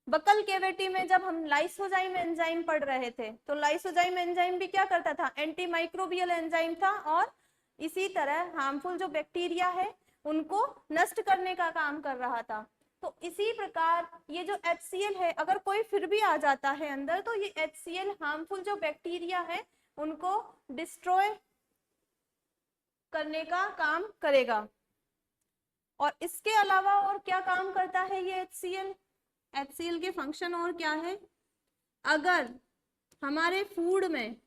बकल कैविटी में जब हम लाइसोजाइम एंजाइम पढ़ रहे थे तो लाइसोजाइम एंजाइम भी क्या करता था? एंटी माइक्रोबियल एंजाइम था और इसी तरह हार्मफुल जो बैक्टीरिया है उनको नष्ट करने का काम कर रहा था। तो इसी प्रकार ये जो HCl है, अगर कोई फिर भी आ जाता है अंदर तो ये HCl हार्मफुल जो बैक्टीरिया है उनको डिस्ट्रॉय करने का काम करेगा। और इसके अलावा और क्या काम करता है ये HCl? HCl के फंक्शन और क्या है? अगर हमारे फूड में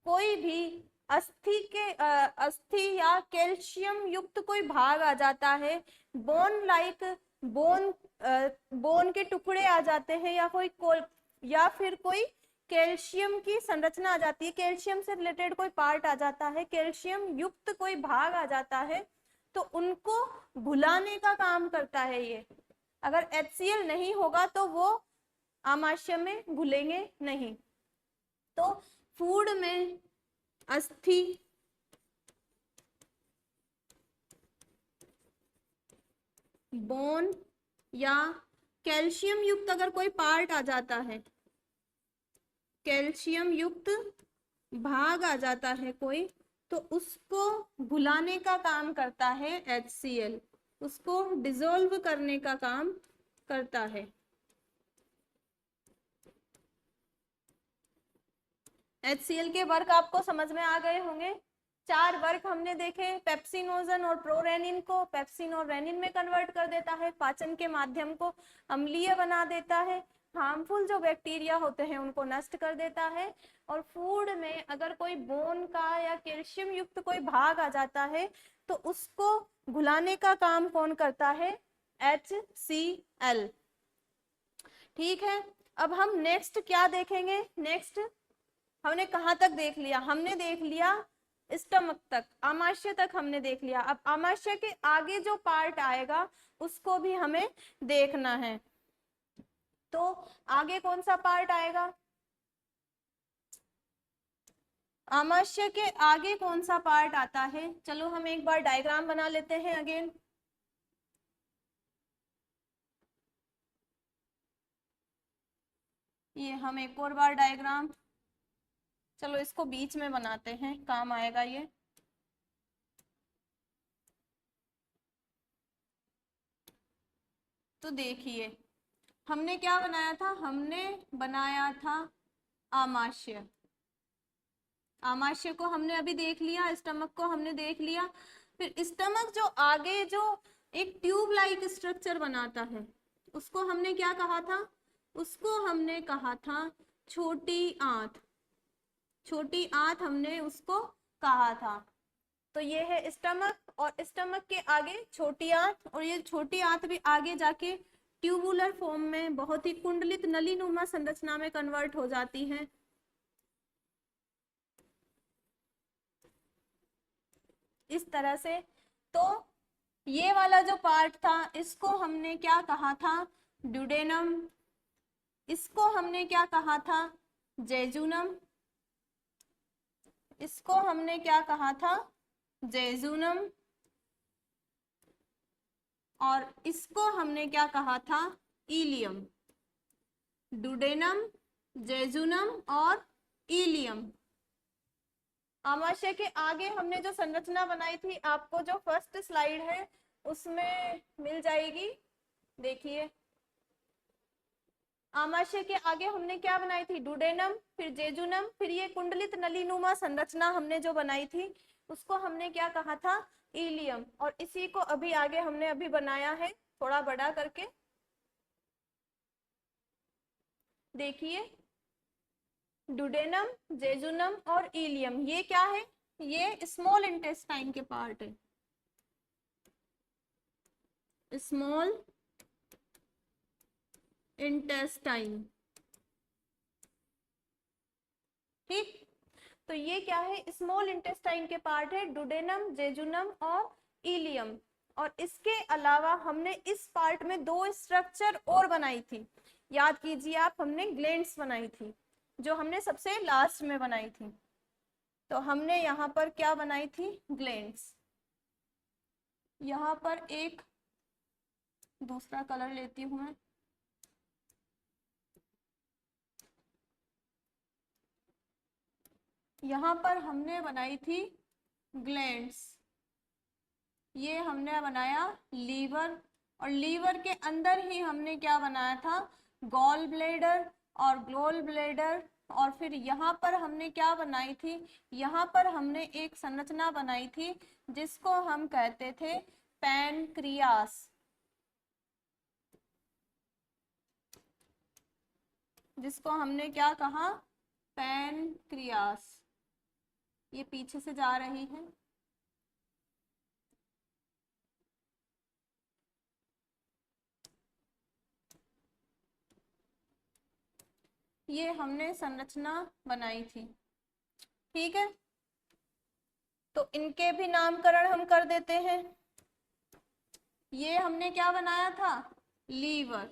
कोई भी अस्थि या कैल्शियम युक्त कोई भाग आ जाता है, बोन लाइक बोन बोन के टुकड़े आ जाते हैं या फिर कोई कैल्शियम की संरचना आ जाती है, कैल्शियम से रिलेटेड कोई पार्ट आ जाता है, कैल्शियम युक्त कोई भाग आ जाता है, तो उनको भुलाने का काम करता है ये। अगर HCl नहीं होगा तो वो आमाशय में घुलेंगे नहीं। तो फूड में अस्थि, बोन या कैल्शियम युक्त अगर कोई पार्ट आ जाता है, कैल्शियम युक्त भाग आ जाता है कोई, तो उसको भुलाने का काम करता है HCl, उसको डिसॉल्व करने का काम करता है। HCl के वर्क आपको समझ में आ गए होंगे। 4 वर्क हमने देखे, पेप्सिनोजन और प्रोरेनिन को पेप्सिन और रेनिन में कन्वर्ट कर देता है, पाचन के माध्यम को अम्लीय बना देता है, हार्मफुल जो बैक्टीरिया होते हैं उनको नष्ट कर देता है, और फूड में अगर कोई बोन का या कैल्शियम युक्त कोई भाग आ जाता है तो उसको घुलाने का काम कौन करता है? HCl। ठीक है, अब हम नेक्स्ट क्या देखेंगे? नेक्स्ट हमने कहाँ तक देख लिया? हमने देख लिया स्टमक तक, आमाशय तक हमने देख लिया। अब आमाशय के आगे जो पार्ट आएगा उसको भी हमें देखना है। तो आगे कौन सा पार्ट आएगा? आमाशय के आगे कौन सा पार्ट आता है? चलो हम एक बार डायग्राम बना लेते हैं अगेन। ये हम एक और बार डायग्राम, चलो इसको बीच में बनाते हैं, काम आएगा ये। तो देखिए हमने क्या बनाया था? हमने बनाया था आमाशय। आमाशय को हमने अभी देख लिया, स्टमक को हमने देख लिया। फिर स्टमक जो आगे जो एक ट्यूब लाइक स्ट्रक्चर बनाता है उसको हमने क्या कहा था? उसको हमने कहा था छोटी आंत। छोटी आंत हमने उसको कहा था। तो ये है स्टमक, और स्टमक के आगे छोटी आंत, और ये छोटी आंत भी आगे जाके ट्यूबुलर फॉर्म में बहुत ही कुंडलित नलीनुमा संरचना में कन्वर्ट हो जाती है। इस तरह से। तो ये वाला जो पार्ट था इसको हमने क्या कहा था? ड्यूडेनम। इसको हमने क्या कहा था? जेजुनम। इसको हमने क्या कहा था? जेजुनम। और इसको हमने क्या कहा था? इलियम। ड्यूडेनम, जेजुनम और इलियम। आमाशय के आगे हमने जो संरचना बनाई थी आपको जो फर्स्ट स्लाइड है उसमें मिल जाएगी। देखिए आमाशय के आगे हमने क्या बनाई थी? ड्यूडेनम, फिर जेजुनम, फिर ये कुंडलित नलीनुमा संरचना हमने जो बनाई थी उसको हमने क्या कहा था? इलियम। और इसी को अभी आगे हमने अभी बनाया है थोड़ा बड़ा करके। देखिए ड्यूडेनम, जेजुनम और इलियम ये क्या है? ये स्मॉल इंटेस्टाइन के पार्ट है। Small intestine. ठीक, तो ये क्या है? स्मॉल इंटेस्टाइन के पार्ट है, ड्यूडेनम, जेजुनम और इलियम। और इसके अलावा हमने इस पार्ट में 2 स्ट्रक्चर और बनाई थी। याद कीजिए आप, हमने ग्लैंड्स बनाई थी जो हमने सबसे लास्ट में बनाई थी। तो हमने यहाँ पर क्या बनाई थी? ग्लैंड्स। यहाँ पर एक दूसरा कलर लेती हूँ मैं। यहाँ पर हमने बनाई थी ग्लैंड्स। ये हमने बनाया लीवर, और लीवर के अंदर ही हमने क्या बनाया था? गॉल ब्लेडर और ग्लोल ब्लेडर। और फिर यहाँ पर हमने क्या बनाई थी? यहाँ पर हमने एक संरचना बनाई थी जिसको हम कहते थे पैनक्रियास। जिसको हमने क्या कहा? पैनक्रियास। ये पीछे से जा रही है। ये हमने संरचना बनाई थी। ठीक है, तो इनके भी नामकरण हम कर देते हैं। ये हमने क्या बनाया था? लीवर।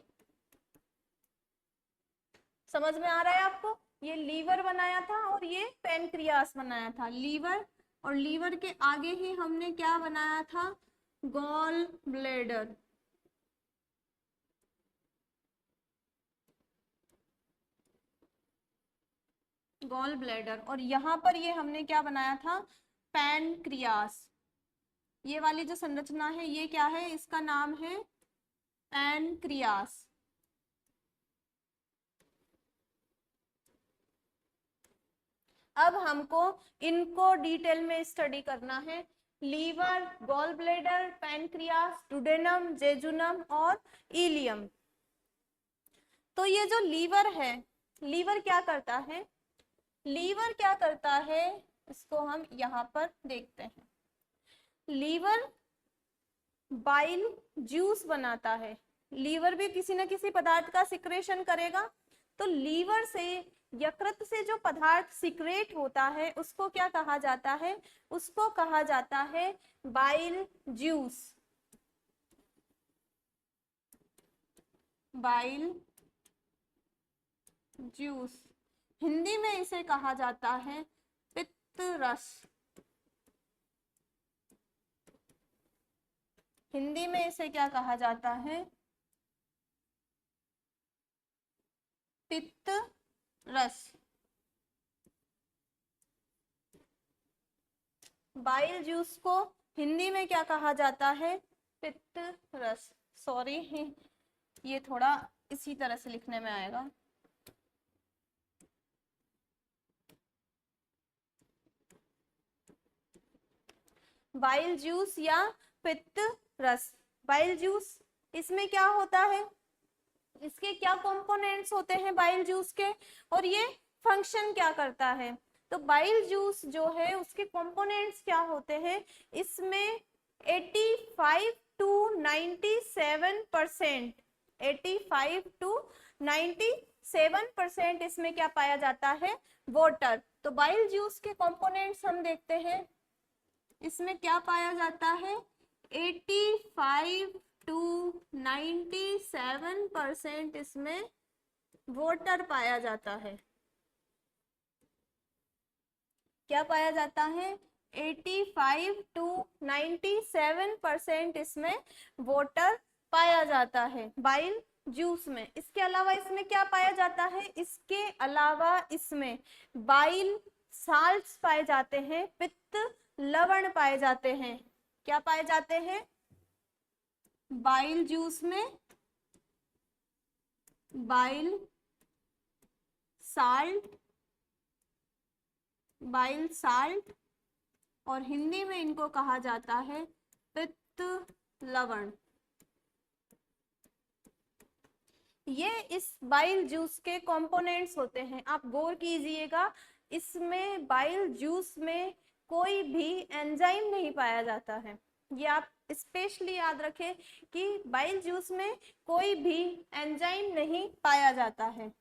समझ में आ रहा है आपको? ये लीवर बनाया था और ये पैनक्रियास बनाया था। लीवर, और लीवर के आगे ही हमने क्या बनाया था? Gall bladder. गॉल ब्लेडर, और यहाँ पर ये हमने क्या बनाया था? पैनक्रियास। ये वाली जो संरचना है ये क्या है? इसका नाम है पैनक्रियास। अब हमको इनको डिटेल में स्टडी करना है। Liver, gall bladder, pancreas, duodenum, jejunum और इलियम। तो ये जो लीवर है, लीवर क्या करता है? लीवर क्या करता है इसको हम यहाँ पर देखते हैं। लीवर बाइल जूस बनाता है। लीवर भी किसी न किसी पदार्थ का सिक्रेशन करेगा। तो लीवर से, यकृत से जो पदार्थ सिक्रेट होता है उसको क्या कहा जाता है? उसको कहा जाता है bile juice. Bile juice. Hindi में इसे कहा जाता है पित्त रस। हिंदी में इसे क्या कहा जाता है? पित्त रस। बाइल जूस को हिंदी में क्या कहा जाता है? पित्त रस। सॉरी, ये थोड़ा इसी तरह से लिखने में आएगा। बाइल जूस या पित्त रस। बाइल जूस, इसमें क्या होता है? इसके क्या कंपोनेंट्स होते हैं बाइल जूस के, और ये फंक्शन क्या करता है? तो बाइल जूस जो है उसके कंपोनेंट्स क्या होते हैं? इसमें 85 to 97%, 85 to 97% इसमें क्या पाया जाता है? वाटर। तो बाइल जूस के कंपोनेंट्स हम देखते हैं, इसमें क्या पाया जाता है? 85 to 97% इसमें वाटर पाया जाता है। क्या पाया जाता है? 85 to 97% इसमें वाटर पाया जाता है बाइल जूस में। इसके अलावा इसमें क्या पाया जाता है? इसके अलावा इसमें बाइल साल्ट्स पाए जाते हैं, पित्त लवण पाए जाते हैं। क्या पाए जाते हैं बाइल जूस में? बाइल साल्ट, बाइल साल्ट, और हिंदी में इनको कहा जाता है पित्त लवण। ये इस बाइल जूस के कंपोनेंट्स होते हैं। आप गौर कीजिएगा, इसमें बाइल जूस में कोई भी एंजाइम नहीं पाया जाता है। ये आप स्पेशली याद रखें कि बाइल जूस में कोई भी एंजाइम नहीं पाया जाता है।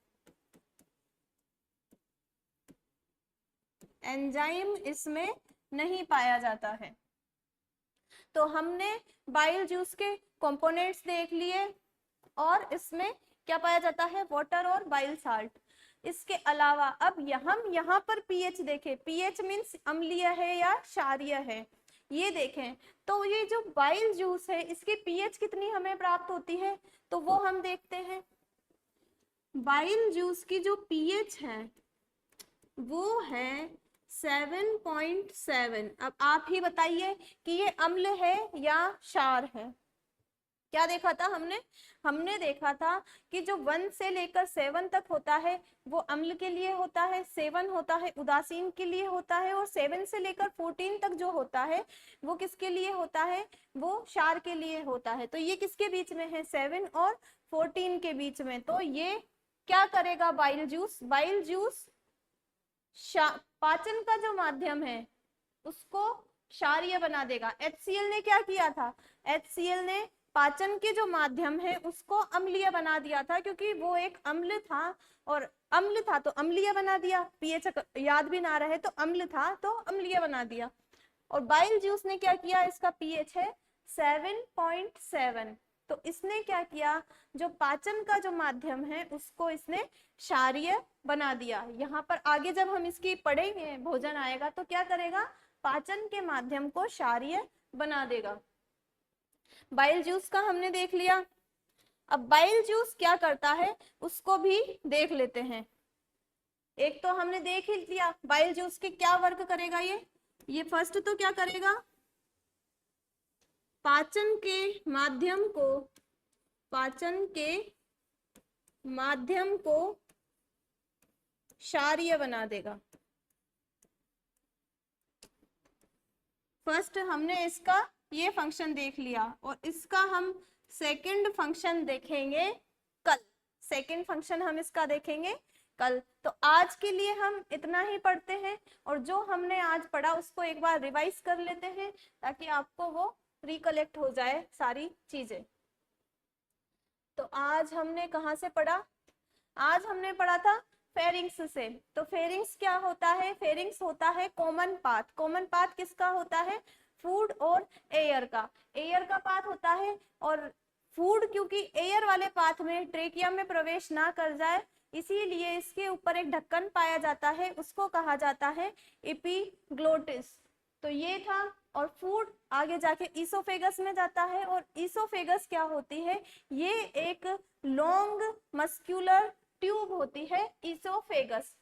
एंजाइम इसमें नहीं पाया जाता है। तो हमने बाइल जूस के कंपोनेंट्स देख लिए, और इसमें क्या पाया जाता है? वाटर और बाइल साल्ट। इसके अलावा अब हम यहाँ पर पीएच देखें। पीएच मीन्स अम्लीय है या क्षारीय है, ये देखें। तो ये जो बाइल जूस है इसकी पीएच कितनी हमें प्राप्त होती है, तो वो हम देखते हैं। बाइल जूस की जो पीएच है वो है 7.7। अब आप ही बताइए कि ये अम्ल है या क्षार है? क्या देखा था हमने? हमने देखा था कि जो 1 से लेकर 7 तक होता है वो अम्ल के लिए होता है, 7 होता है उदासीन के लिए होता है, और 7 से लेकर 14 तक जो होता है वो किसके लिए होता है? वो क्षार के लिए होता है। तो ये किसके बीच में है? 7 और 14 के बीच में। तो ये क्या करेगा बाइल जूस? बाइल जूस पाचन का जो माध्यम है उसको क्षारीय बना देगा। HCl ने क्या किया था? HCl ने पाचन के जो माध्यम है उसको अम्लीय बना दिया था, क्योंकि वो एक अम्ल था, और अम्ल था तो अम्लीय बना दिया। पीएच याद भी ना रहे तो अम्ल था तो अम्लीय बना दिया। और बाइल जूस ने क्या किया? इसका पीएच है 7.7। तो इसने क्या किया? जो पाचन का जो माध्यम है उसको इसने क्षारीय बना दिया। यहाँ पर आगे जब हम इसकी पढ़ेंगे, भोजन आएगा, तो क्या करेगा? पाचन के माध्यम को क्षारीय बना देगा। बाइल जूस का हमने देख लिया। अब बाइल जूस क्या करता है उसको भी देख लेते हैं। एक तो हमने देख ही लिया बाइल जूस के क्या वर्क करेगा। ये फर्स्ट तो क्या करेगा? पाचन के माध्यम को, पाचन के माध्यम को क्षारीय बना देगा। फर्स्ट हमने इसका ये फंक्शन देख लिया और इसका हम सेकंड फंक्शन देखेंगे कल। सेकंड फंक्शन हम इसका देखेंगे कल। तो आज के लिए हम इतना ही पढ़ते हैं और जो हमने आज पढ़ा उसको एक बार रिवाइज कर लेते हैं ताकि आपको वो रिकलेक्ट हो जाए सारी चीजें। तो आज हमने कहाँ से पढ़ा? आज हमने पढ़ा था फेरिंग्स से। तो फेरिंग्स क्या होता है? फेरिंग्स होता है कॉमन पाथ। कॉमन पाथ किसका होता है? फूड और एयर का। एयर का पाथ होता है और फूड क्योंकि एयर वाले पाथ में ट्रेकिया में प्रवेश ना कर जाए इसीलिए इसके ऊपर एक ढक्कन पाया जाता है, उसको कहा जाता है एपिग्लोटिस। तो ये था। और फूड आगे जाके ईसोफेगस में जाता है और ईसोफेगस क्या होती है? ये एक लॉन्ग मस्क्यूलर ट्यूब होती है ईसोफेगस।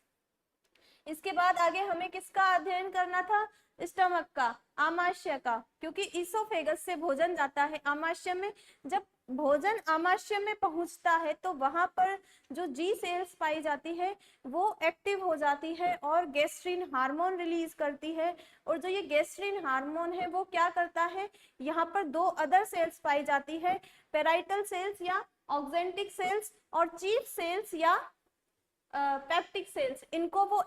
इसके बाद आगे हमें किसका अध्ययन करना था? स्टमक का, आमाशय का, क्योंकि ईसोफेगस से भोजन जाता है आमाशय में। जब भोजन आमाशय में पहुंचता है तो वहां पर जो जी सेल्स पाई जाती है वो एक्टिव हो जाती है और गैस्ट्रिन हार्मोन रिलीज करती है। और जो ये गैस्ट्रिन हार्मोन है वो क्या करता है? यहाँ पर दो अदर सेल्स पाई जाती है, पेराइटल सेल्स या ऑक्जेंटिक सेल्स और चीफ सेल्स या पेप्टिक सेल्स। इनको वो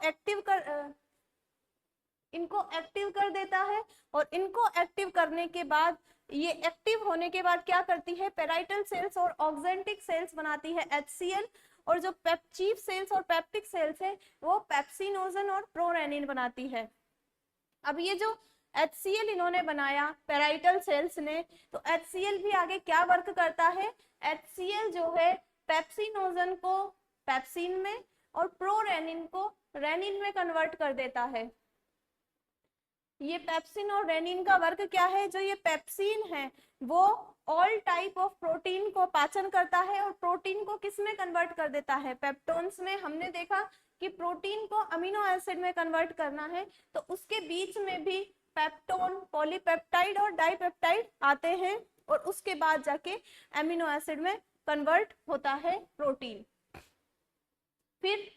इनको एक्टिव कर देता है और इनको एक्टिव करने के बाद ये एक्टिव होने के बाद क्या करती है? पेराइटल सेल्स और ऑक्जेंटिक सेल्स बनाती है HCl और जो चीफ सेल्स और पेप्टिक सेल्स है वो पेप्सिनोजन और प्रोरेनिन बनाती है। अब ये जो HCl इन्होंने बनाया पेराइटल सेल्स ने, तो HCl भी आगे क्या वर्क करता है? HCl जो है पेप्सिनोजन को पेप्सिन में और प्रोरेनिन को रेनिन में कन्वर्ट कर देता है। ये पेप्सिन और रेनिन का वर्क क्या है? जो ये पेप्सिन है वो ऑल टाइप ऑफ प्रोटीन को पाचन करता है और प्रोटीन को किस में कन्वर्ट कर देता है? पेप्टोन्स में। हमने देखा कि प्रोटीन को अमीनो एसिड में कन्वर्ट करना है तो उसके बीच में भी पेप्टोन, पॉलीपेप्टाइड और डाइपेप्टाइड आते हैं और उसके बाद जाके अमीनो एसिड में कन्वर्ट होता है प्रोटीन। फिर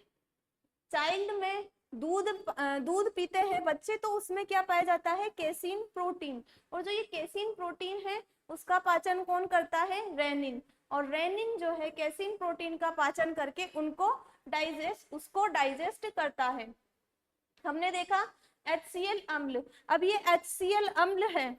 चाइल्ड में दूध पीते हैं बच्चे तो उसमें क्या पाया जाता है? Casein protein. और जो ये केसिन प्रोटीन है उसका पाचन कौन करता है? रेनिन। और रेनिन जो है केसिन प्रोटीन का पाचन करके उसको डाइजेस्ट करता है। हमने देखा HCl अम्ल। अब ये HCl अम्ल है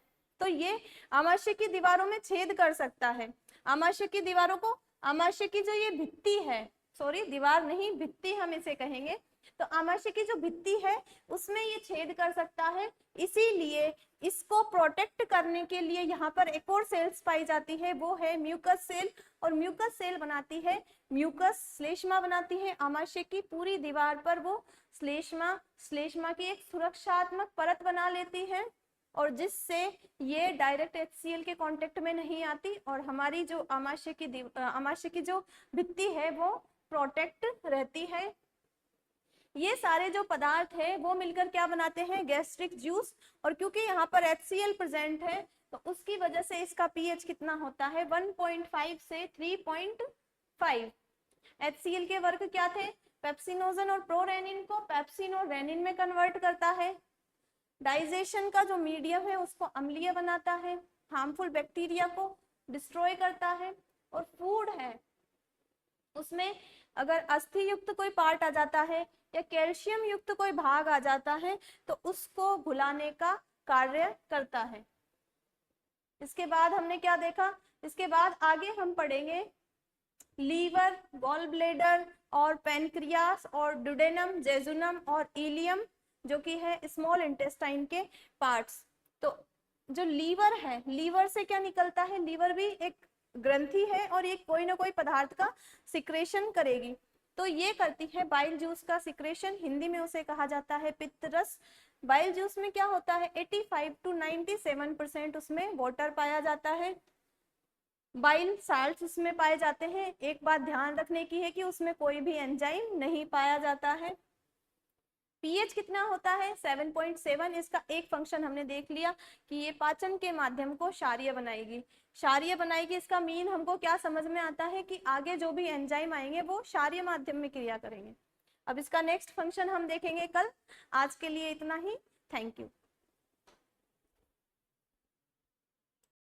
तो ये आमाशय की दीवारों में छेद कर सकता है। आमाशय की दीवारों को, आमाशय की जो ये भित्ति है, सॉरी दीवार नहीं भित्ति हम इसे कहेंगे, तो आमाशय की जो भित्ति है उसमें ये छेद कर सकता है। इसीलिए इसको प्रोटेक्ट करने के लिए यहाँ पर एक और सेल्स पाई जाती है, वो है म्यूकस सेल। और म्यूकस सेल बनाती है म्यूकस श्लेष्मा बनाती है आमाशय की पूरी दीवार पर। वो श्लेष्मा की एक सुरक्षात्मक परत बना लेती है और जिससे ये डायरेक्ट HCl के कांटेक्ट में नहीं आती और हमारी जो आमाशय की जो भित्ति है वो प्रोटेक्ट रहती है। ये सारे जो पदार्थ है वो मिलकर क्या बनाते हैं? Gastric juice. और क्योंकि यहाँ पर HCl प्रेजेंट है तो उसकी वजह से इसका pH कितना होता है? 1.5 से 3.5। HCl के वर्क क्या थे? पेप्सिनोजन और प्रोरेनिन को पेप्सिन और रेनिन में कन्वर्ट करता है। डाइजेशन का जो मीडियम है उसको अम्लीय बनाता है, हार्मफुल बैक्टीरिया को डिस्ट्रॉय करता है। और फूड है उसमें अगर अस्थि युक्त कोई पार्ट आ जाता है या कैल्शियम युक्त कोई भाग आ जाता है तो उसको भुलाने का कार्य करता है। इसके बाद हमने क्या देखा? इसके बाद आगे हम पढ़ेंगे लीवर, गॉल ब्लेडर और पेनक्रियास और डुडेनम, जेजुनम और इलियम जो कि है स्मॉल इंटेस्टाइन के पार्ट्स। तो जो लीवर है, लीवर से क्या निकलता है? लीवर भी एक ग्रंथि है और ये कोई ना कोई पदार्थ का सिक्रेशन करेगी। तो ये करती है बाइल जूस का सिक्रेशन, हिंदी में उसे कहा जाता है पित्तरस। बाइल जूस में क्या होता है? 85 to 97% उसमें वाटर पाया जाता है। बाइल साल्ट्स उसमें पाए जाते हैं। एक बात ध्यान रखने की है कि उसमें कोई भी एंजाइम नहीं पाया जाता है। pH कितना होता है? 7.7। इसका एक फंक्शन हमने देख लिया कि ये पाचन के माध्यम को क्षारीय बनाएगी। क्षारीय बनाएगी इसका मीन हमको क्या समझ में आता है कि आगे जो भी एंजाइम आएंगे वो क्षारीय माध्यम में क्रिया करेंगे। अब इसका नेक्स्ट फंक्शन हम देखेंगे कल। आज के लिए इतना ही। Thank you.